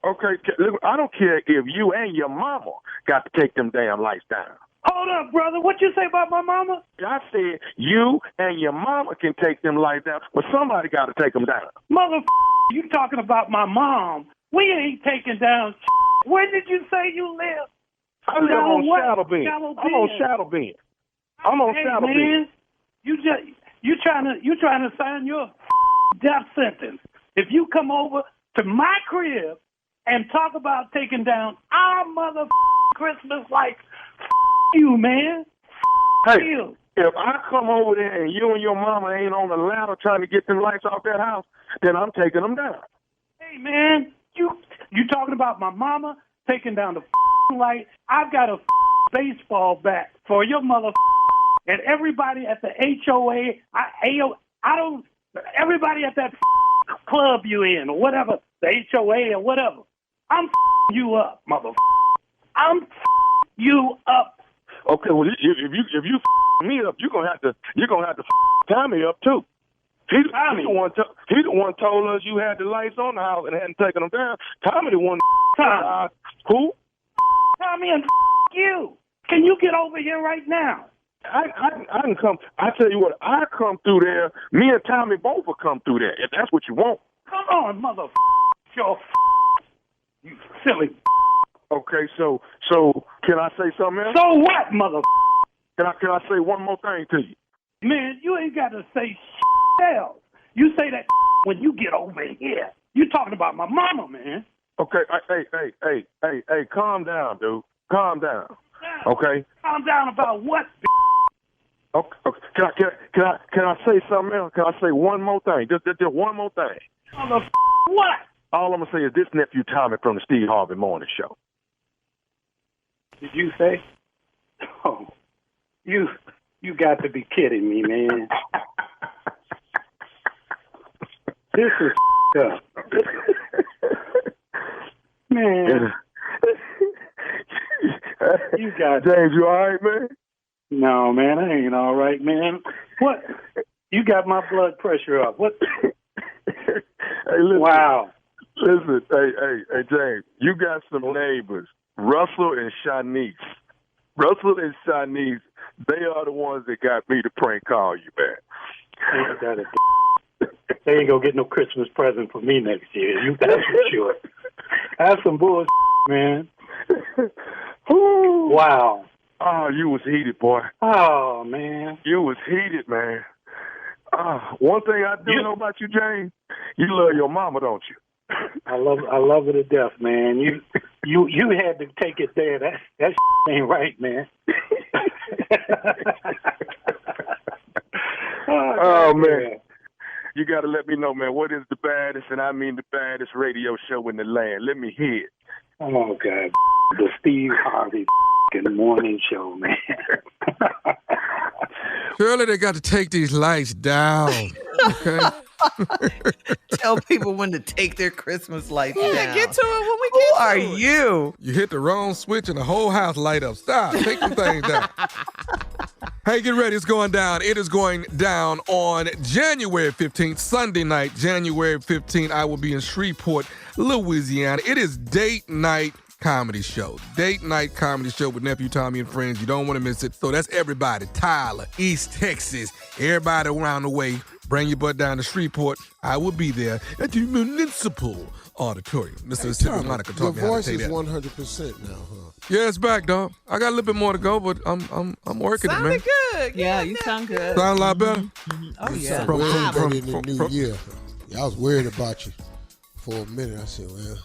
Okay, I don't care if you and your mama got to take them damn lights down. Hold up, brother. What you say about my mama? I said you and your mama can take them lights down, but somebody got to take them down. You talking about my mom. We ain't taking down Where did you say you live? I live on Shadow Bend. I'm on Shadow Bend. I'm on Shadow Bend. You trying to sign your death sentence. If you come over to my crib and talk about taking down our Christmas lights, you, man. Hey, if I come over there and you and your mama ain't on the ladder trying to get them lights off that house, then I'm taking them down. Hey, man, you talking about my mama taking down the light? I've got a baseball bat for your and everybody at the HOA. Everybody at that club you in or whatever, the HOA or whatever. I'm you up, I'm you up. Okay, well, if you me up, you're gonna have to tie me up too. He the one told us you had the lights on the house and hadn't taken them down. Tommy the one. Who? Tommy and you. Can you get over here right now? I can come. I tell you what, I come through there. Me and Tommy both will come through there if that's what you want. Come on, mother. You silly. Okay, so can I say something else? So what, mother? Can I say one more thing to you? Man, you ain't got to say else. You say that when you get over here. You talking about my mama, man. Okay, hey, calm down, dude. Calm down. Okay. Calm down about what? Okay. Can I say something else? Can I say one more thing? Just one more thing. What? All I'm gonna say is this nephew Tommy from the Steve Harvey Morning Show. Did you say? Oh, you got to be kidding me, man. This is up. Man. You got James, you all right, man? No, man, I ain't all right, man. What? You got my blood pressure up. What? Hey, listen. Wow. Listen, hey, James, you got some neighbors, Russell and Shanice. Russell and Shanice, they are the ones that got me to prank call you, man. They ain't gonna get no Christmas present for me next year. That's for sure. That's some bullshit, man. Wow. Oh, you was heated, boy. Oh, man. You was heated, man. One thing I do know about you, James, you love your mama, don't you? I love her to death, man. You had to take it there. That ain't right, man. Oh, man. You got to let me know, man, what is the baddest, and I mean the baddest radio show in the land? Let me hear it. Oh, God. The Steve Harvey Morning Show, man. Surely they got to take these lights down. Okay. Tell people when to take their Christmas lights down. Get to it when we Who get to are it. you? You hit the wrong switch and the whole house light up. Stop. Take the thing down. Hey, get ready. It's going down. It is going down on January 15th, Sunday night, January 15th. I will be in Shreveport, Louisiana. It is date night comedy show. Date night comedy show with Nephew Tommy and friends. You don't want to miss it. So that's everybody. Tyler, East Texas, everybody around the way. Bring your butt down to Shreveport. I will be there at the Municipal Auditorium. Mississippi Monica taught me how to say that. Your voice is 100% now, huh? Yeah, it's back, dog. I got a little bit more to go, but I'm working it, man. Sounded good. Yeah, you sound good. Sound a lot better. Oh, yeah. From in the new year. I was worried about you for a minute. I said, well,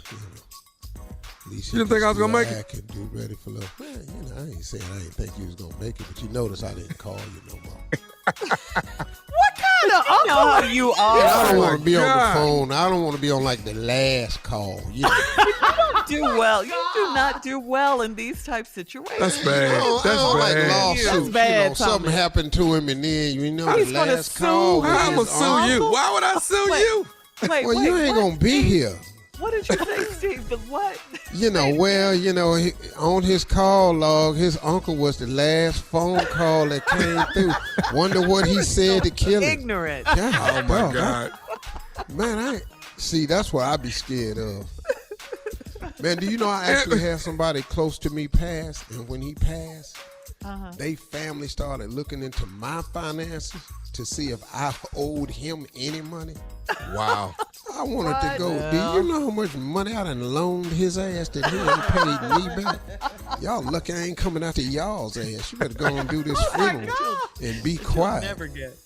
at least you didn't think I was going to make it? And do ready for love. Well, I ain't saying I didn't think you was going to make it, but you notice I didn't call you no more. What kind of uncle how you are? I don't want to be on the phone. I don't want to be on like the last call. You know? You don't do well. You do not do well in these type situations. That's bad. That's bad. Like lawsuits. That's bad, something happened to him, and then He's the gonna last call. I'm going to sue you. Why would I sue you? Wait, Well, you ain't gonna be here. What did you say, Steve? The what? On his call log, his uncle was the last phone call that came through. Wonder what he said to kill him. Ignorant. God, Oh, my God. Man, that's what I be scared of. Man, do you know I actually had somebody close to me pass, and when he passed, they family started looking into my finances to see if I owed him any money. Wow. I wanted to go, do you know how much money I done loaned his ass that he ain't paid me back? Y'all lucky I ain't coming after y'all's ass. You better go and do this funeral and be quiet. Never get.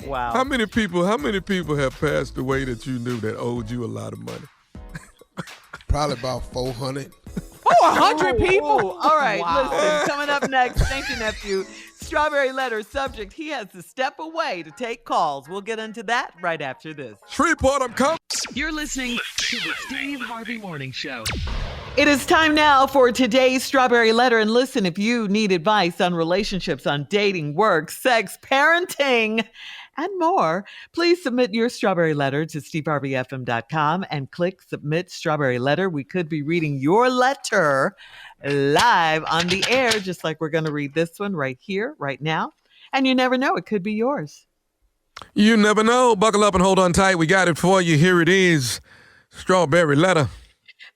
Wow. How many people have passed away that you knew that owed you a lot of money? Probably about 400. 100 people? All right, Wow. listen, coming up next, thank you, nephew. Strawberry letter subject, he has to step away to take calls. We'll get into that right after this. Shreveport, I'm coming. You're listening to the Steve Harvey Morning Show. It is time now for today's Strawberry Letter. And listen, if you need advice on relationships, on dating, work, sex, parenting, and more, please submit your Strawberry Letter to steveharveyfm.com and click Submit Strawberry Letter. We could be reading your letter live on the air, just like we're going to read this one right here, right now. And you never know, it could be yours. You never know. Buckle up and hold on tight. We got it for you. Here it is. Strawberry Letter.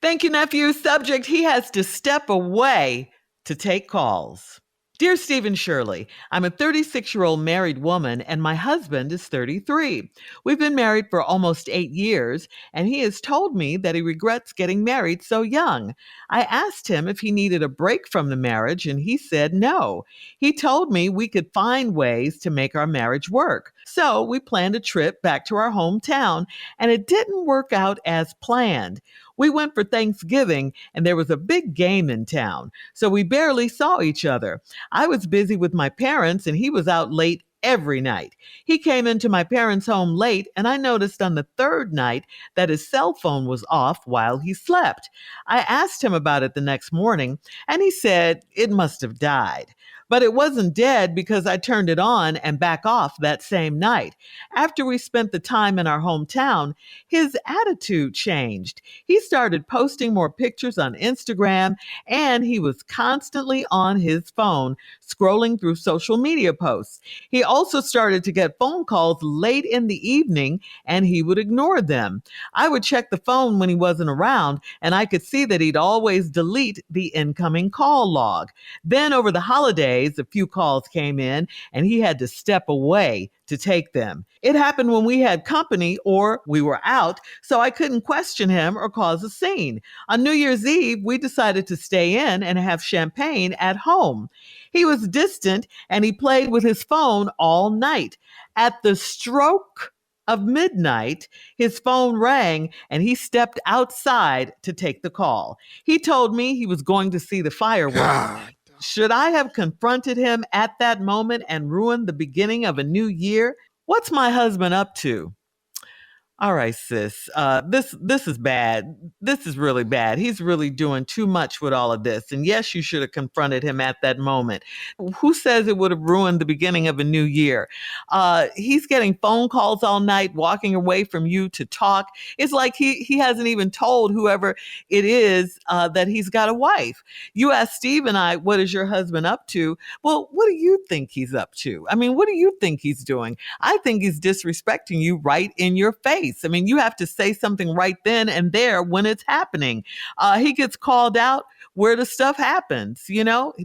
Thank you, nephew. Subject, he has to step away to take calls. Dear Stephen Shirley, I'm a 36-year-old married woman and my husband is 33. We've been married for almost 8 years and he has told me that he regrets getting married so young. I asked him if he needed a break from the marriage and he said no. He told me we could find ways to make our marriage work. So we planned a trip back to our hometown and it didn't work out as planned. We went for Thanksgiving and there was a big game in town, so we barely saw each other. I was busy with my parents and he was out late every night. He came into my parents' home late and I noticed on the third night that his cell phone was off while he slept. I asked him about it the next morning and he said it must have died. But it wasn't dead because I turned it on and back off that same night. After we spent the time in our hometown, his attitude changed. He started posting more pictures on Instagram and he was constantly on his phone, scrolling through social media posts. He also started to get phone calls late in the evening and he would ignore them. I would check the phone when he wasn't around and I could see that he'd always delete the incoming call log. Then over the holidays, a few calls came in and he had to step away to take them. It happened when we had company or we were out, so I couldn't question him or cause a scene. On New Year's Eve, we decided to stay in and have champagne at home. He was distant and he played with his phone all night. At the stroke of midnight, his phone rang and he stepped outside to take the call. He told me he was going to see the fireworks. God. Should I have confronted him at that moment and ruined the beginning of a new year? What's my husband up to? All right, sis. This is bad. This is really bad. He's really doing too much with all of this. And yes, you should have confronted him at that moment. Who says it would have ruined the beginning of a new year? He's getting phone calls all night, walking away from you to talk. It's like he hasn't even told whoever it is that he's got a wife. You asked Steve and I, what is your husband up to? Well, what do you think he's up to? I mean, what do you think he's doing? I think he's disrespecting you right in your face. I mean, you have to say something right then and there when it's happening. He gets called out where the stuff happens,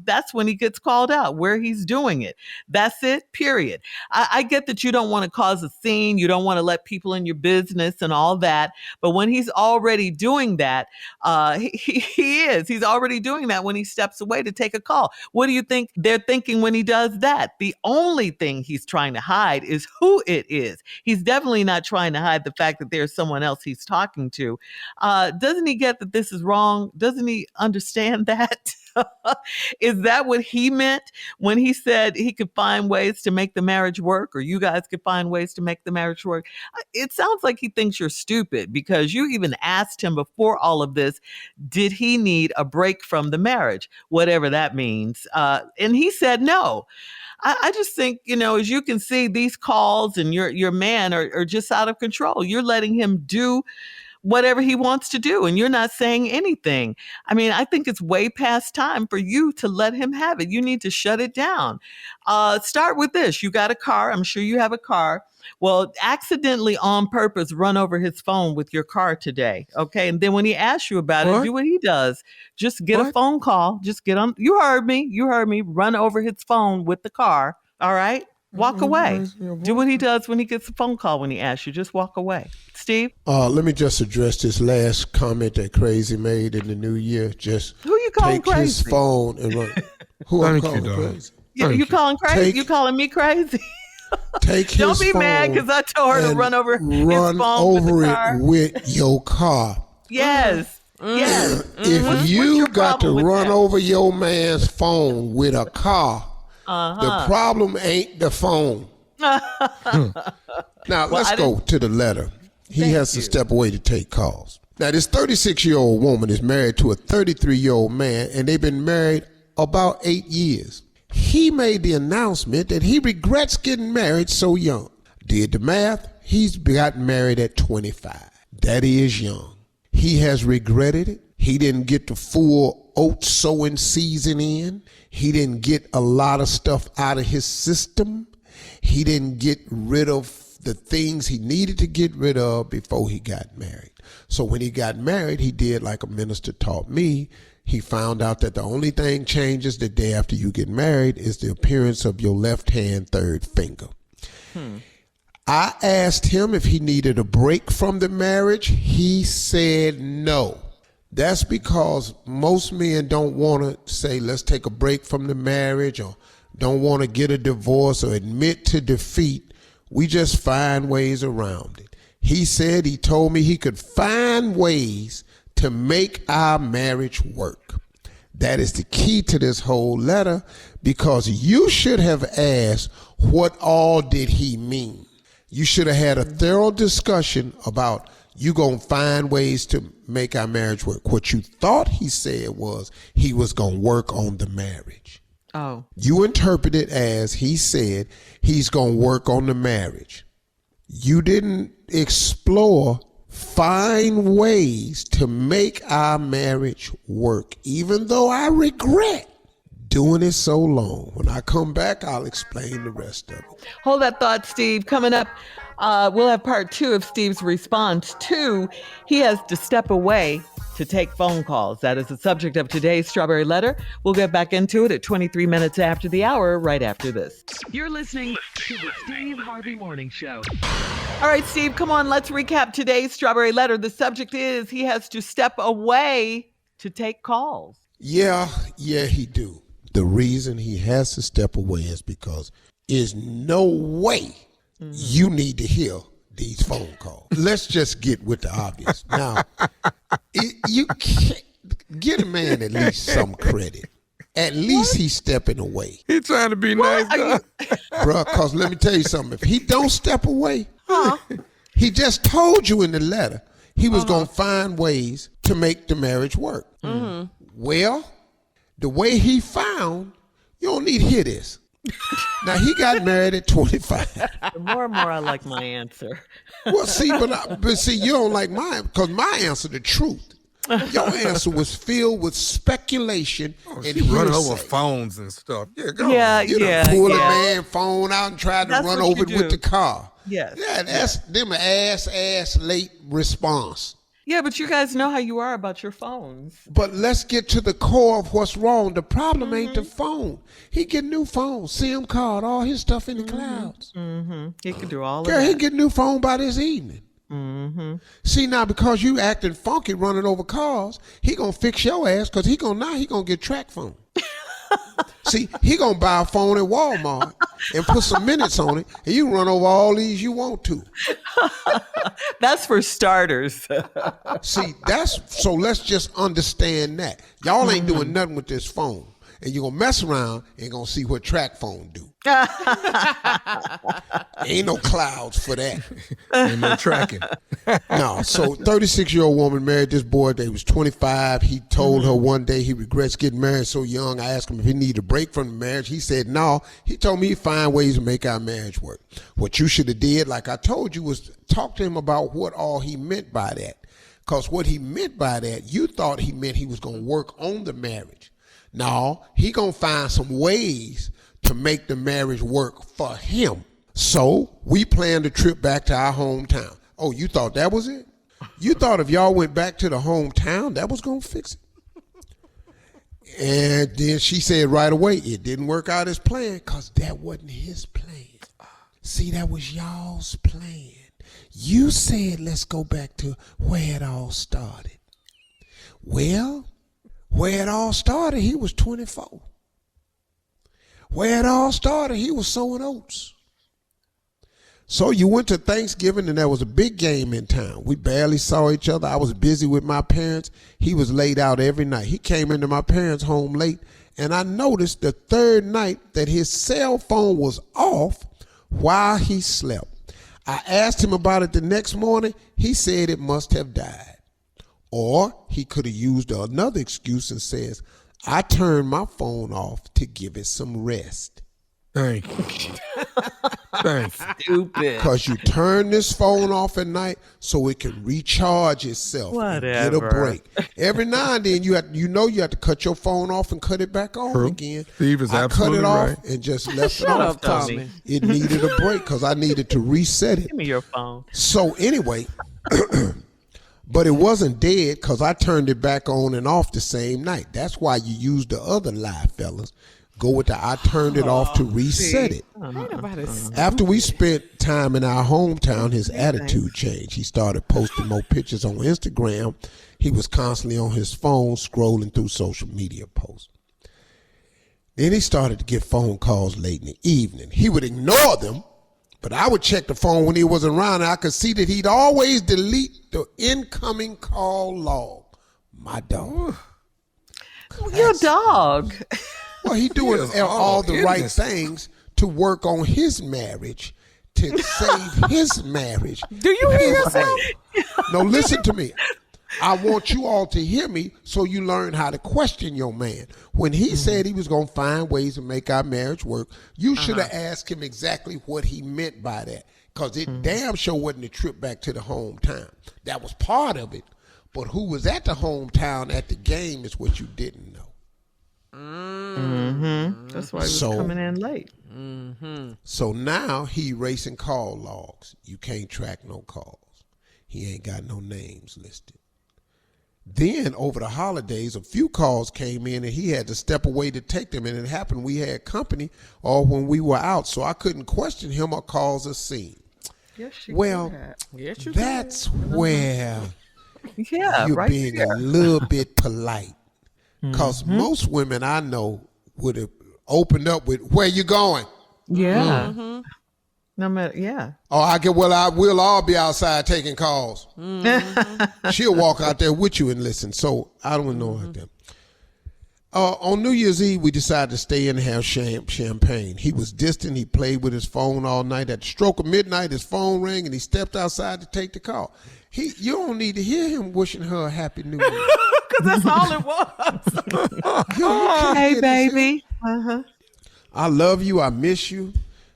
that's when he gets called out, where he's doing it. That's it, period. I get that you don't want to cause a scene. You don't want to let people in your business and all that. But when he's already doing that, he's already doing that when he steps away to take a call. What do you think they're thinking when he does that? The only thing he's trying to hide is who it is. He's definitely not trying to hide the fact that there's someone else he's talking to. Doesn't he get that this is wrong? Doesn't he understand that? Is that what he meant when he said he could find ways to make the marriage work, or you guys could find ways to make the marriage work? It sounds like he thinks you're stupid because you even asked him before all of this, did he need a break from the marriage, whatever that means? And he said no. I just think, as you can see, these calls and your man are just out of control. You're letting him do whatever he wants to do, and you're not saying anything. I mean, I think it's way past time for you to let him have it. You need to shut it down. Start with this. You got a car. I'm sure you have a car. Well, accidentally on purpose, run over his phone with your car today. Okay. And then when he asks you about it, do what he does. Just get a phone call. Just get on. You heard me. Run over his phone with the car. All right. Walk away. Do what he does when he gets a phone call when he asks you. Just walk away. Steve? Let me just address this last comment that Crazy made in the new year. Just who you calling take crazy? His phone and run. Who I'm calling crazy? You calling crazy? You calling me crazy? Take his Don't be phone mad because I told her to run over his phone over with the car. it with your car. Yes. Yes. If you got to run over your man's phone with a car, the problem ain't the phone. Now, let's go to the letter. He has to step away to take calls. Now, this 36-year-old woman is married to a 33-year-old man, and they've been married about 8 years. He made the announcement that he regrets getting married so young. Did the math. He's gotten married at 25. That is young. He has regretted it. He didn't get the full oat sowing season in. He didn't get a lot of stuff out of his system. He didn't get rid of the things he needed to get rid of before he got married. So when he got married, he did like a minister taught me. He found out that the only thing changes the day after you get married is the appearance of your left hand third finger. I asked him if he needed a break from the marriage. He said no. That's because most men don't want to say, let's take a break from the marriage, or don't want to get a divorce or admit to defeat. We just find ways around it. He said he told me he could find ways to make our marriage work. That is the key to this whole letter, because you should have asked, what all did he mean? You should have had a thorough discussion about you gonna find ways to make our marriage work. What you thought he said was he was gonna work on the marriage. Oh. You interpret it as he said he's gonna work on the marriage. You didn't explore, find ways to make our marriage work, even though I regret doing it so long. When I come back, I'll explain the rest of it. Hold that thought, Steve. Coming up, we'll have part 2 of Steve's response to he has to step away to take phone calls. That is the subject of today's Strawberry Letter. We'll get back into it at 23 minutes after the hour, right after this. You're listening to the Steve Harvey Morning Show. All right, Steve, come on. Let's recap today's Strawberry Letter. The subject is he has to step away to take calls. Yeah, he do. The reason he has to step away is because there's no way you need to hear these phone calls. Let's just get with the obvious. Now, you can't get a man at least some credit. At least he's stepping away. He trying to be nice, Bruh, because let me tell you something. If he don't step away, he just told you in the letter he was going to find ways to make the marriage work. Well, the way he found, you don't need to hear this. Now, he got married at 25. The more and more I like my answer. Well, see, but see, you don't like mine, because my answer, the truth. Your answer was filled with speculation and she running hearsay. over phones and stuff. Yeah, go Yeah, on. You done pulled a man phone out and tried to That's run what over you it with do. the car. Yes. Yeah, that's them ass late response. Yeah, but you guys know how you are about your phones. But let's get to the core of what's wrong. The problem ain't the phone. He get new phone, SIM card, all his stuff in the clouds. He can do all Girl, of he that. get new phone by this evening. See, now because you acting funky running over cars, he gonna fix your ass, because he gonna get track phone. See, he gonna buy a phone at Walmart and put some minutes on it, and you run over all these you want to. That's for starters. See, so let's just understand that. Y'all ain't doing nothing with this phone. And you're going to mess around and going to see what track phone do. Ain't no clouds for that. Ain't no tracking. No, so 36-year-old woman married this boy. They was 25. He told her one day he regrets getting married so young. I asked him if he needed a break from the marriage. He said no. He told me he'd find ways to make our marriage work. What you should have did, like I told you, was talk to him about what all he meant by that. Because what he meant by that, you thought he meant he was going to work on the marriage. No, he going to find some ways to make the marriage work for him. So we planned a trip back to our hometown. Oh, you thought that was it? You thought if y'all went back to the hometown, that was going to fix it? And then she said right away, it didn't work out as planned, because that wasn't his plan. See, that was y'all's plan. You said, let's go back to where it all started. Well, where it all started, he was 24. Where it all started, he was sowing oats. So you went to Thanksgiving, and there was a big game in town. We barely saw each other. I was busy with my parents. He was laid out every night. He came into my parents' home late, and I noticed the third night that his cell phone was off while he slept. I asked him about it the next morning. He said it must have died. Or he could have used another excuse and says, I turned my phone off to give it some rest. Thank you. Thank you. Stupid. Because you turn this phone off at night so it can recharge itself. And get a break. Every now and then you have to cut your phone off and cut it back on again. Steve is absolutely cut it off right. and just left it Shut off up, Tommy. it needed a break because I needed to reset it. Give me your phone. So anyway, but it wasn't dead because I turned it back on and off the same night. That's why you use the other lie, fellas. Go with the I turned it off to reset it. After we spent time in our hometown, his attitude changed. He started posting more pictures on Instagram. He was constantly on his phone scrolling through social media posts. Then he started to get phone calls late in the evening. He would ignore them, but I would check the phone when he wasn't around, and I could see that he'd always delete the incoming call log. My dog. Your dog. Well, he doing all the right things to work on his marriage, to save his marriage. Do you hear yourself? No, listen to me. I want you all to hear me so you learn how to question your man. When he said he was going to find ways to make our marriage work, you should have asked him exactly what he meant by that, because it damn sure wasn't a trip back to the hometown. That was part of it, but who was at the hometown at the game is what you didn't know. That's why he was coming in late. So now he erasing call logs. You can't track no calls. He ain't got no names listed. Then over the holidays, a few calls came in and he had to step away to take them. And it happened we had company or when we were out, so I couldn't question him or cause a scene. Yes, that's where you're right being there. a little bit polite. Because most women I know would have opened up with, "Where you going?" Yeah. No matter, Oh, we'll all be outside taking calls. She'll walk out there with you and listen. So I don't know like that. On New Year's Eve, we decided to stay in and have champagne. He was distant. He played with his phone all night. At the stroke of midnight, his phone rang and he stepped outside to take the call. You don't need to hear him wishing her a happy New Year. Because that's all it was. Hey, baby. I love you. I miss you.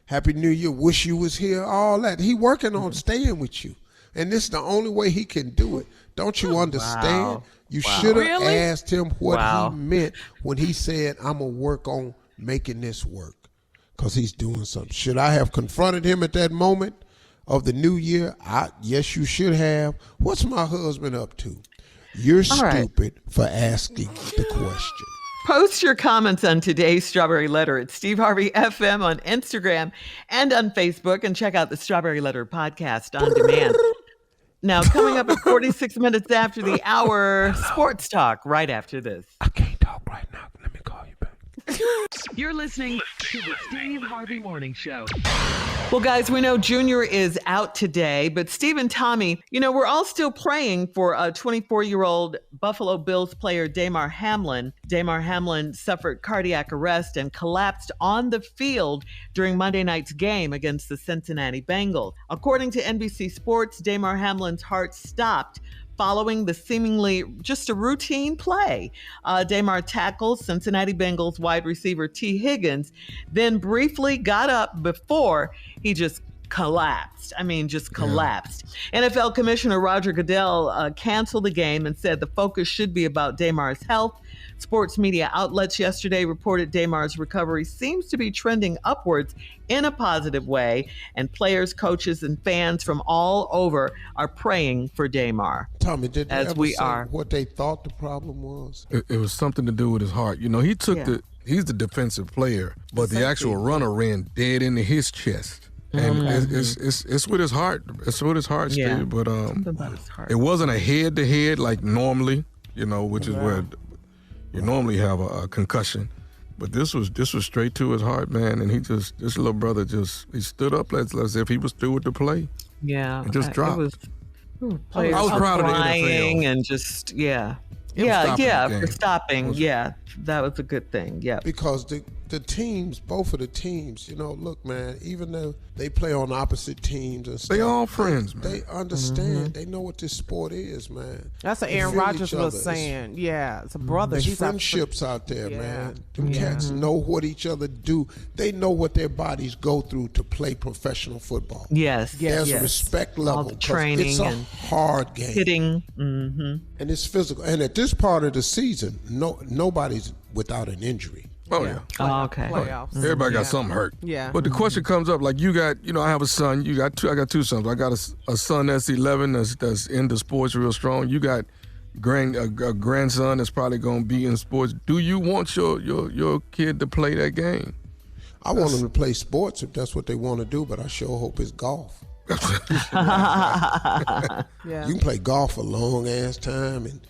Happy New Year. Wish you was here. All that. He working on staying with you. And this is the only way he can do it. Don't you understand? You should have asked him what he meant when he said, "I'm going to work on making this work." Because he's doing something. Should I have confronted him at that moment of the new year? Yes, you should have. What's my husband up to? You're stupid for asking the question. Post your comments on today's Strawberry Letter at Steve Harvey FM on Instagram and on Facebook, and check out the Strawberry Letter podcast on demand. Now, coming up at 46 minutes after the hour, sports talk right after this. I can't talk right now. Let me call you back. You're listening to the Steve Harvey Morning Show. Well, guys, we know Junior is out today, but Steve and Tommy, we're all still praying for a 24-year-old Buffalo Bills player, Damar Hamlin. Damar Hamlin suffered cardiac arrest and collapsed on the field during Monday night's game against the Cincinnati Bengals. According to NBC Sports, Damar Hamlin's heart stopped following the seemingly just a routine play. Damar tackled Cincinnati Bengals wide receiver T. Higgins, then briefly got up before he just collapsed. Collapsed. NFL Commissioner Roger Goodell canceled the game and said the focus should be about Damar's health. Sports media outlets yesterday reported Damar's recovery seems to be trending upwards in a positive way, and players, coaches, and fans from all over are praying for Damar. Tommy, did they ever say what they thought the problem was? It was something to do with his heart. He took he's the defensive player, but the actual runner ran dead into his chest. And it's with his heart. It's with his heart, Steve. But it wasn't a head-to-head like normally, which is where you normally have a concussion. But this was straight to his heart, man. And this little brother he stood up as if he was through with the play. Yeah. And just dropped. I was proud of the NFL. And just, for stopping. Yeah, that was a good thing. Yeah. Because the teams, both of the teams, look, man, even though they play on opposite teams and stuff, they all friends, man. They understand. They know what this sport is, man. That's what Aaron Rodgers was saying. Yeah, it's a brother. There's friendships out there, man. Them cats know what each other do. They know what their bodies go through to play professional football. Yes. There's a respect level. All the training. It's a hard game. Hitting. And it's physical. And at this part of the season, nobody's without an injury. Oh, yeah. Oh, okay. Playoffs. Everybody got something hurt. Yeah. But the question comes up, like you got, I have a son. I got two sons. I got a son that's 11 that's into sports real strong. You got a grandson that's probably going to be in sports. Do you want your kid to play that game? I want them to play sports if that's what they want to do, but I sure hope it's golf. Yeah. You can play golf for a long ass time, and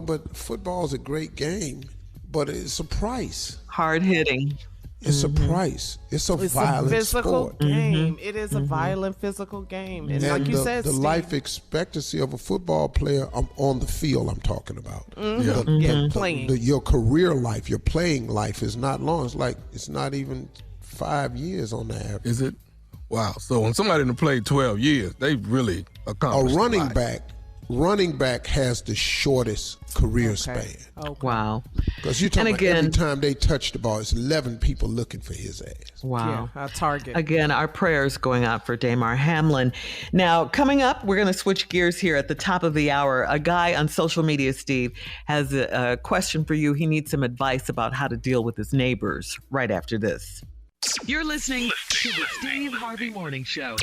but football's a great game, but it's a price. Hard hitting. It's a price. It's a violent physical sport. game. It is a violent physical game, and like you said, the Steve, life expectancy of a football player on the field, I'm talking about. Playing. Your career life, your playing life is not long. It's not even 5 years on the average. Is it? Wow. So when somebody done played 12 years, they really accomplished a running lot. Running back has the shortest career span. Okay. Wow. Because you're talking about every time they touch the ball, it's 11 people looking for his ass. Wow. Yeah, a target. Again, our prayers going out for Damar Hamlin. Now, coming up, we're going to switch gears here at the top of the hour. A guy on social media, Steve, has a question for you. He needs some advice about how to deal with his neighbors right after this. You're listening to the Steve Harvey Morning Show.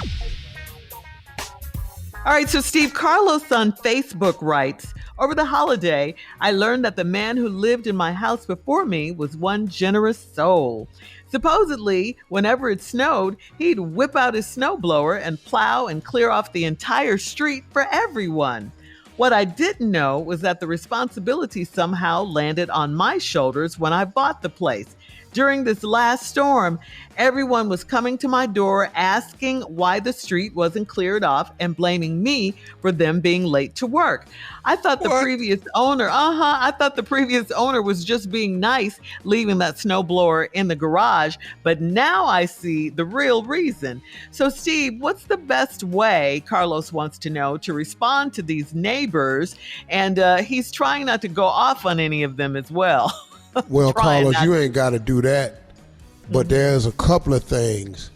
All right, so Steve, Carlos on Facebook writes, over the holiday, I learned that the man who lived in my house before me was one generous soul. Supposedly, whenever it snowed, he'd whip out his snowblower and plow and clear off the entire street for everyone. What I didn't know was that the responsibility somehow landed on my shoulders when I bought the place. During this last storm, everyone was coming to my door asking why the street wasn't cleared off and blaming me for them being late to work. I thought the previous owner was just being nice, leaving that snowblower in the garage, but now I see the real reason. So Steve, what's the best way, Carlos wants to know, to respond to these neighbors? And he's trying not to go off on any of them as well. Well, Carlos, you ain't got to do that, but there's a couple of things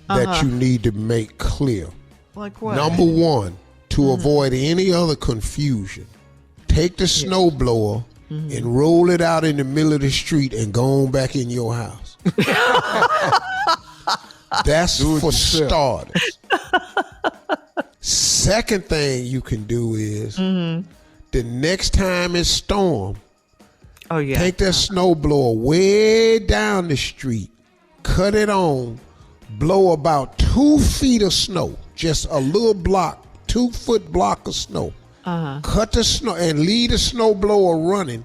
that you need to make clear. Like what? Number one, to avoid any other confusion, take the snowblower and roll it out in the middle of the street and go on back in your house. That's for starters. Second thing you can do is the next time it storms, take that snowblower way down the street, cut it on, blow about 2 feet of snow, just a little block, 2-foot block of snow. Cut the snow and leave the snowblower running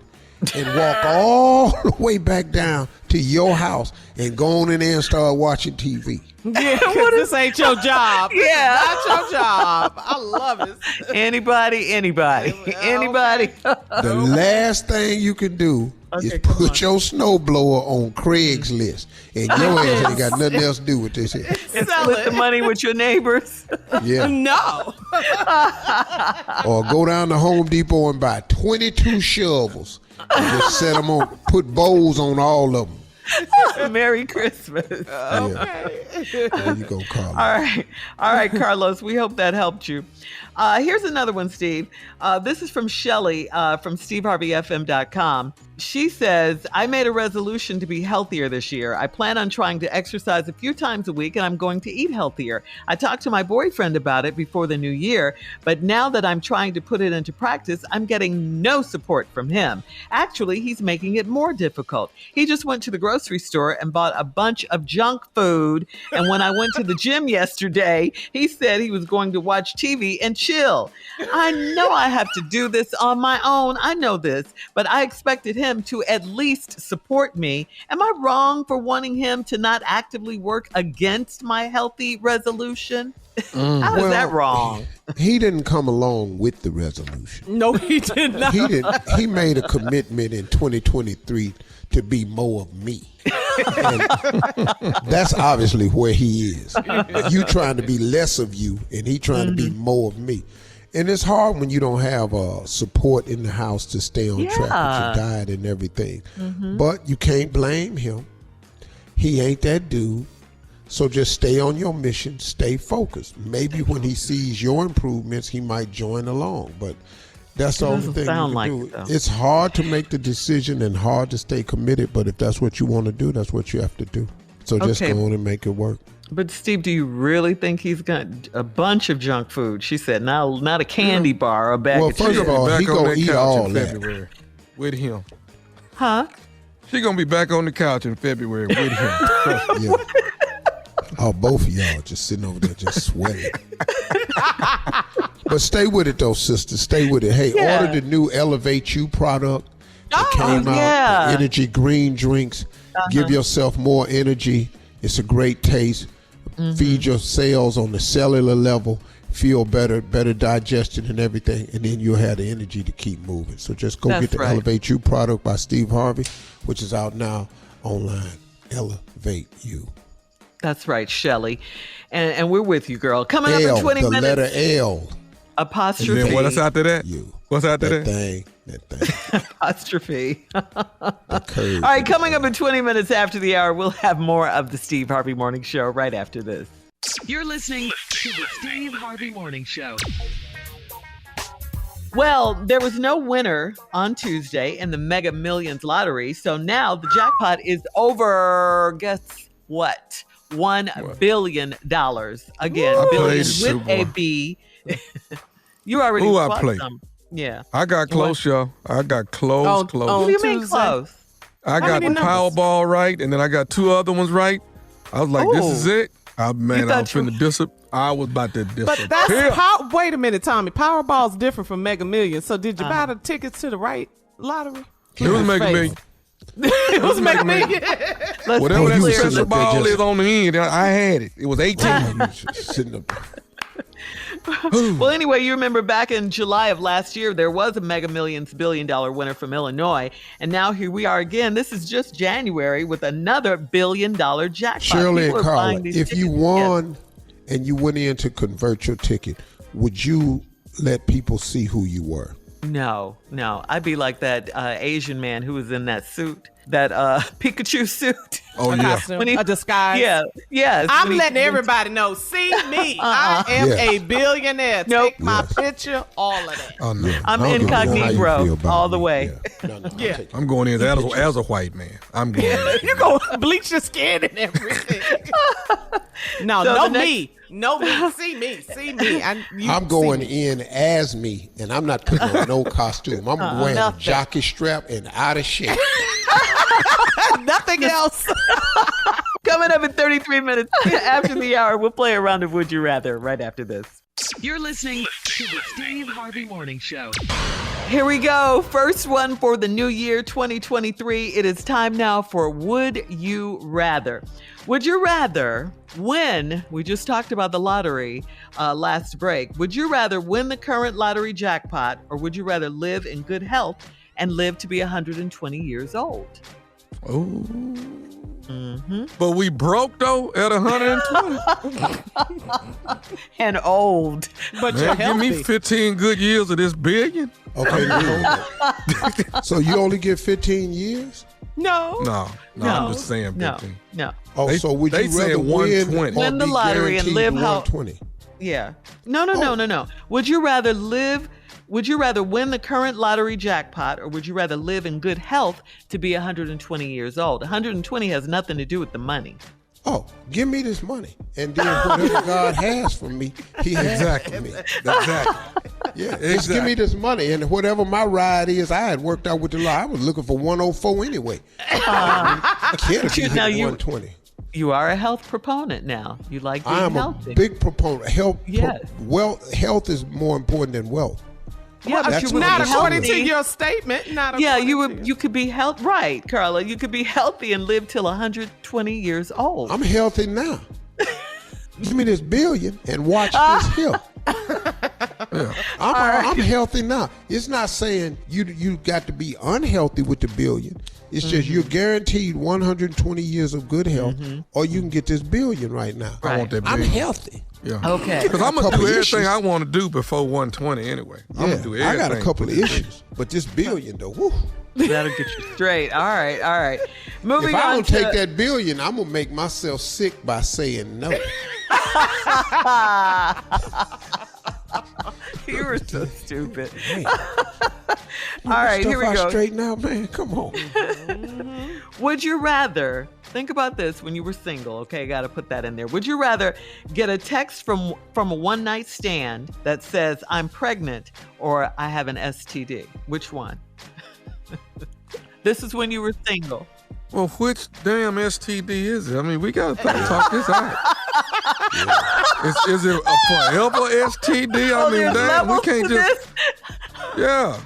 and walk all the way back down to your house and go on in there and start watching TV. Yeah, this ain't your job. Yeah. Not your job. I love it. Anybody. The last thing you can do is put your snowblower on Craigslist, and your ass ain't got nothing else to do with this here. And split the money with your neighbors. Yeah. No. Or go down to Home Depot and buy 22 shovels and just set them on, put bowls on all of them. Merry Christmas. Okay. There you go, Carlos. All right, Carlos. We hope that helped you. Here's another one, Steve. This is from Shelly from SteveHarveyFM.com. She says, I made a resolution to be healthier this year. I plan on trying to exercise a few times a week, and I'm going to eat healthier. I talked to my boyfriend about it before the new year, but now that I'm trying to put it into practice, I'm getting no support from him. Actually, he's making it more difficult. He just went to the grocery store and bought a bunch of junk food, and when I went to the gym yesterday, he said he was going to watch TV and chill chill. I know I have to do this on my own. I know this, but I expected him to at least support me. Am I wrong for wanting him to not actively work against my healthy resolution? How is that wrong? He didn't come along with the resolution. No, he did not. He didn't. He made a commitment in 2023 to be more of me. And that's obviously where he is. You trying to be less of you, and he trying to be more of me. And it's hard when you don't have support in the house to stay on track with your diet and everything. But you can't blame him. He ain't that dude. So just stay on your mission, stay focused. Maybe when he sees your improvements, he might join along. But that's the only thing you can do. It's hard to make the decision and hard to stay committed, but if that's what you want to do, that's what you have to do. So just go on and make it work. But Steve, do you really think he's got a bunch of junk food? She said, not a candy bar or a bag of chips. Well, first of all, he gonna eat all that. With him. Huh? She gonna be back on the couch in February with him. Yeah. Oh, both of y'all just sitting over there just sweating. But stay with it though, sister. Stay with it. Hey, order the new Elevate You product that came out. The energy green drinks. Give yourself more energy. It's a great taste. Feed your cells on the cellular level. Feel better digestion and everything, and then you'll have the energy to keep moving. So just go get the Elevate You product by Steve Harvey, which is out now online. Elevate You. That's right, Shelly. And we're with you, girl. Coming up in 20 minutes. The letter L. Apostrophe. And then what's after that? You. What's after that? That thing. Apostrophe. All right, coming up in 20 minutes after the hour, we'll have more of the Steve Harvey Morning Show right after this. You're listening to the Steve Harvey Morning Show. Well, there was no winner on Tuesday in the Mega Millions lottery, so now the jackpot is over. Guess what? $1 billion. Again, billion with a B. You already played some. Yeah. I got close, y'all. I got close. What do you mean close? I got the Powerball right, and then I got two other ones right. I was like, this is it. I was finna disappear. I was about to disappear. But that's wait a minute, Tommy. Powerball's different from Mega Millions. So did you buy the tickets to the right lottery? It was Mega Millions. It was Mega Millions. Whatever that crystal ball is on the end, I had it. It was 18. Sitting up. Well, anyway, you remember back in July of last year, there was a Mega Millions $1 billion winner from Illinois. And now here we are again. This is just January with another $1 billion jackpot. Shirley and Carla, if you won and you went in to convert your ticket, would you let people see who you were? No. I'd be like that Asian man who was in that suit, that Pikachu suit. Oh, yeah. Costume, a disguise. Yeah. I'm letting everybody know. See me. I am a billionaire. Take my picture, all of that. Oh, no. I'm incognito all the way. Yeah. I'm going in as a white man. I'm going in. You're going to bleach your skin and everything. No, me. No, me. See me. I'm going in as me, and I'm not putting on no costume. I'm wearing a jockey strap and out of shape. Nothing else. Coming up in 33 minutes after the hour, we'll play a round of Would You Rather right after this. You're listening to the Steve Harvey Morning Show. Here we go. First one for the new year, 2023. It is time now for Would You Rather. Would you rather win? We just talked about the lottery last break. Would you rather win the current lottery jackpot, or would you rather live in good health and live to be 120 years old? Oh. But we broke though at 120. And old. But man, give me 15 good years of this billion. Okay. So you only get 15 years? No, I'm just saying 15. No. Oh, so would you rather win the lottery and live how? 120? Yeah. No. Would you rather win the current lottery jackpot, or would you rather live in good health to be 120 years old? 120 has nothing to do with the money. Oh, give me this money, and then whatever God has for me, He has for me. Exactly. Yeah, just give me this money, and whatever my ride is, I had worked out with the law. I was looking for 104 anyway. Can't be 120. You are a health proponent now. You like being I'm healthy. a big proponent. Yes. Health is more important than wealth. Yeah, but That's you would Not be according healthy. to your statement. Not Yeah, according you could be healthy, right, Carla? You could be healthy and live till 120 years old. I'm healthy now. Give me this billion and watch this here. Yeah. I'm healthy now. It's not saying you got to be unhealthy with the billion. It's just you're guaranteed 120 years of good health, or you can get this billion right now. I want that I'm billion. healthy. Yeah. Okay. Because I'm going to Couple do everything issues. I want to do before 120 anyway. I'm going to do everything. I got a couple of issues, but this billion though, whew. That'll get you straight. All right. Moving If I on don't to take that billion, I'm gonna make myself sick by saying no. You were so stupid. Man. All right, here we Stuff I go. straighten out, man. Come on. Would you rather, think about this when you were single, okay, got to put that in there. Would you rather get a text from a one-night stand that says, I'm pregnant, or I have an STD? Which one? This is when you were single. Well, which damn STD is it? I mean, we got to talk this out. Is it a forever STD? I mean, damn, we can't just. Yeah.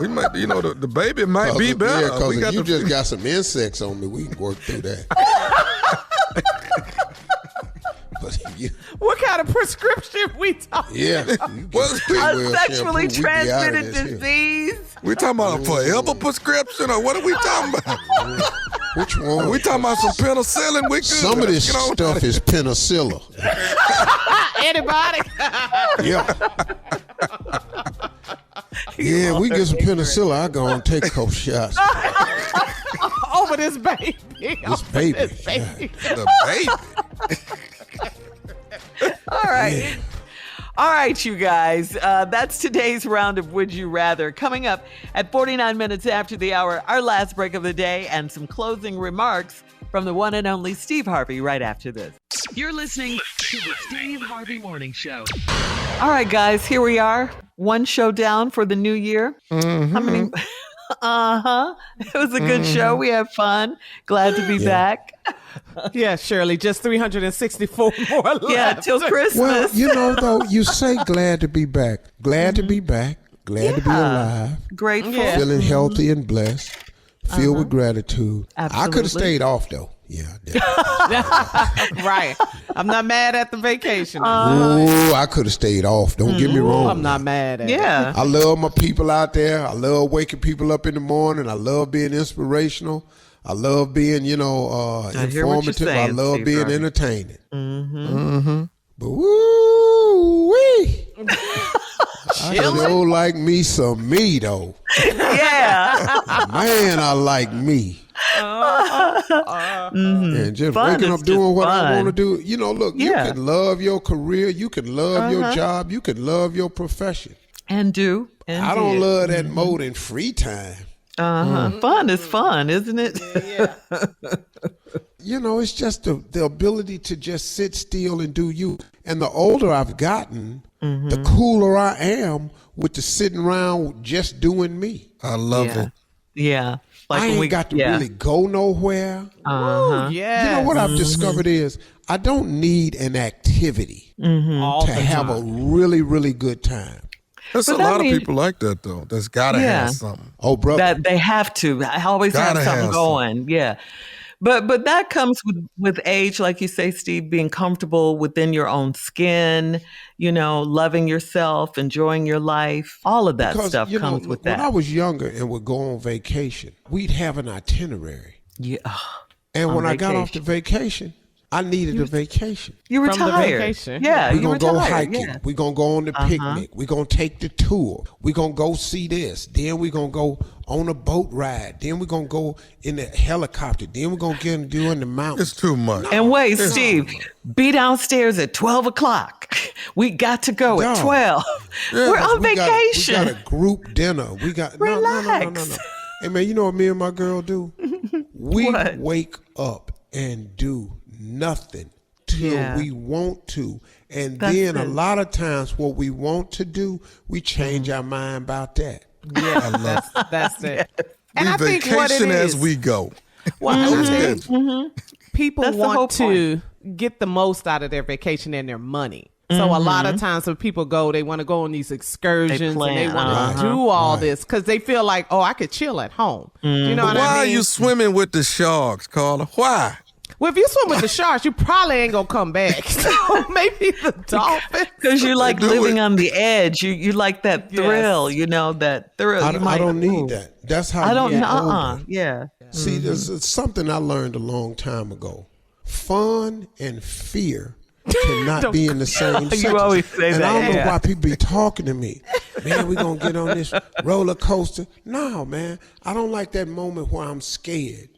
We might, the baby might be better. Yeah, we because if you just got some insects on me, we can work through that. But What kind of prescription we talking? Yeah. A sexually transmitted disease. We talking about a forever prescription, or what are we talking about? Which one? We talking about some penicillin? We good. Some of this stuff is penicillin. Anybody? Yeah. Yeah, we get some penicillin. I go and take a couple shots. Over this baby. This baby. This baby. The baby. All right. Yeah. All right, you guys. That's today's round of Would You Rather. Coming up at 49 minutes after the hour, our last break of the day, and some closing remarks from the one and only Steve Harvey right after this. You're listening to the Steve Harvey Morning Show. All right, guys, here we are. One show down for the new year. How many? It was a good show. We had fun. Glad to be back. Yeah, Shirley, just 364 more left. Yeah, till Christmas. Well, though, you say glad to be back. Glad to be back. Glad to be alive. Grateful. Yeah. Feeling healthy and blessed. Filled with gratitude. Absolutely. I could have stayed off, though. Yeah. Right. I'm not mad at the vacation. Oh, I could have stayed off. Don't get me wrong. I'm not mad at it. Yeah. I love my people out there. I love waking people up in the morning. I love being inspirational. I love being, hear what you're informative. I saying, love Steve being Harvey. entertaining. But woo-wee. I sure like me some me, though. Yeah. Man, I like me. And just Fun waking is up doing just what I fun. want to do. Look, you Yeah. can love your career. You can love your job. You can love your profession. And do. And I don't did. love that more than free time. Fun is fun, isn't it? It's just the ability to just sit still and do you. And the older I've gotten, the cooler I am with the sitting around just doing me. I love it. Yeah. Like I when ain't got to really go nowhere. Yeah. You know what I've discovered is I don't need an activity All to the have time. a really, really good time. There's a But that lot of means- people like that, though. That's got to Yeah. have something. Oh, brother. That they have to. I always Gotta have something have going. Yeah. But that comes with age, like you say, Steve, being comfortable within your own skin, loving yourself, enjoying your life. All of that stuff comes with when that. I was younger and would go on vacation, we'd have an itinerary. Yeah. And On when I got off the vacation. vacation, I needed a vacation. You From the retired. vacation. Yeah, We're you going to go retired. hiking. Yeah. We're going to go on the picnic. We're going to take the tour. We're going to go see this. Then we're going to go on a boat ride. Then we're going to go in the helicopter. Then we're going to get and do in the mountains. It's too much. And wait, Steve, be downstairs at 12 o'clock. We got to go at No. 12. We're on we vacation. we got a group dinner. We got no. Relax. Hey man, you know what me and my girl do? We What? wake up and do nothing till Yeah. we want to. And That's then a it. lot of times what we want to do, we change our mind about that. Yeah, that's it. And I we think what it vacation is, as we go. well, I think people want to get the most out of their vacation and their money. So a lot of times when people go, they want to go on these excursions and they want to do all this because they feel like, oh, I could chill at home. You know what I mean? Why are you swimming with the sharks, Carla? Why? Well, if you swim with the sharks, you probably ain't going to come back. So maybe the dolphins. Because you like living on the edge. You like that thrill, you know, that thrill. I don't need that. That's how I don't you know. Yeah. See, there's something I learned a long time ago. Fun and fear cannot be in the same sentence. You always say and that. I don't know why people be talking to me. Man, we're going to get on this roller coaster. No, man. I don't like that moment where I'm scared.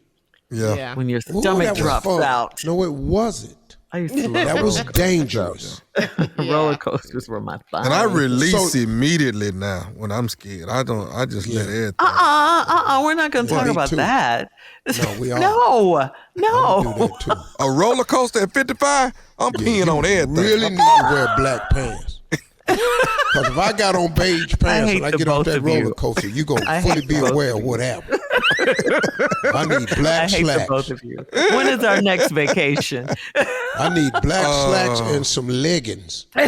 Yeah. When your stomach drops out. No, it wasn't. I used to love that was dangerous. Roller coasters were my fun. And I release immediately now when I'm scared. I just let everything. We're not going to talk about that. No, we are. No. A roller coaster at 55? I'm peeing on everything. Really need to wear black pants. Because if I got on beige pants and I get off that roller coaster, you're going to fully be aware of what happened. I need black slacks. Both of you. When is our next vacation? I need black slacks and some leggings. I'll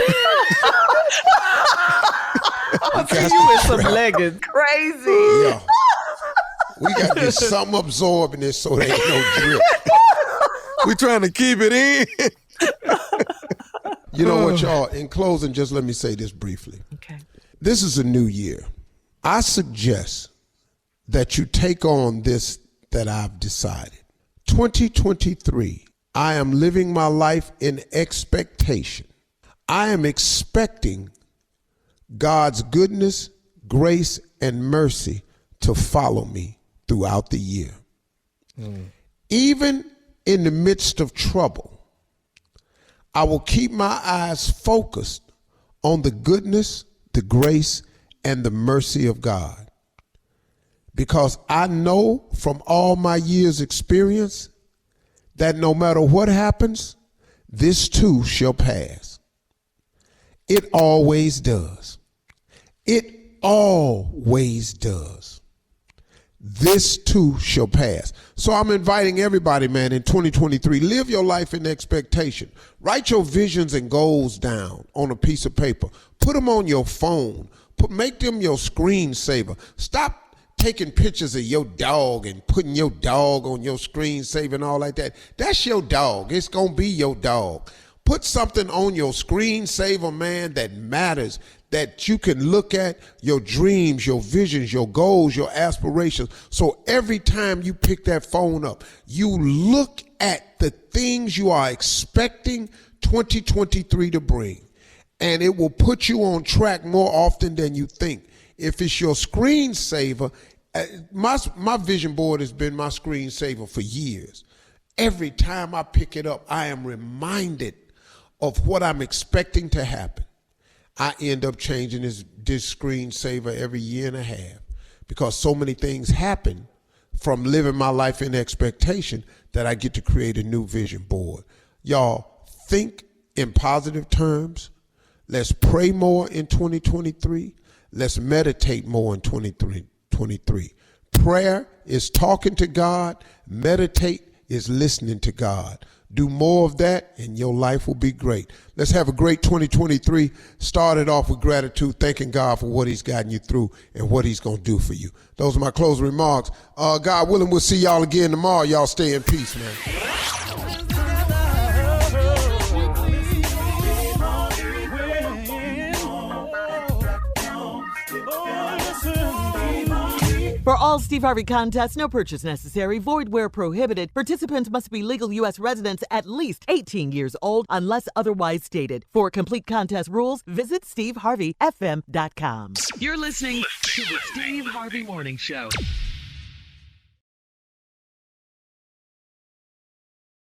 see you with some leggings. Crazy. Yeah. We got to get something absorbing this so there ain't no drip. We trying to keep it in. You know what, y'all? In closing, just let me say this briefly. Okay. This is a new year. I suggest that you take on this that I've decided. 2023, I am living my life in expectation. I am expecting God's goodness, grace, and mercy to follow me throughout the year. Even in the midst of trouble, I will keep my eyes focused on the goodness, the grace, and the mercy of God. Because I know from all my years' experience that no matter what happens, this too shall pass. It always does. It always does. This too shall pass. So I'm inviting everybody, man, in 2023, live your life in expectation. Write your visions and goals down on a piece of paper. Put them on your phone. Make them your screensaver. Stop taking pictures of your dog and putting your dog on your screensaver and all like that. That's your dog. It's going to be your dog. Put something on your screensaver, man, that matters, that you can look at your dreams, your visions, your goals, your aspirations. So every time you pick that phone up, you look at the things you are expecting 2023 to bring, and it will put you on track more often than you think. If it's your screensaver, my vision board has been my screensaver for years. Every time I pick it up, I am reminded of what I'm expecting to happen. I end up changing this screensaver every year and a half because so many things happen from living my life in expectation that I get to create a new vision board. Y'all, think in positive terms. Let's pray more in 2023. Let's meditate more in 2023. Prayer is talking to God. Meditate is listening to God. Do more of that and your life will be great. Let's have a great 2023. Start it off with gratitude, thanking God for what he's gotten you through and what he's going to do for you. Those are my closing remarks. God willing, we'll see y'all again tomorrow. Y'all stay in peace, man. For all Steve Harvey contests, no purchase necessary, void where prohibited. Participants must be legal U.S. residents at least 18 years old unless otherwise stated. For complete contest rules, visit SteveHarveyFM.com. You're listening to the Steve Harvey Morning Show.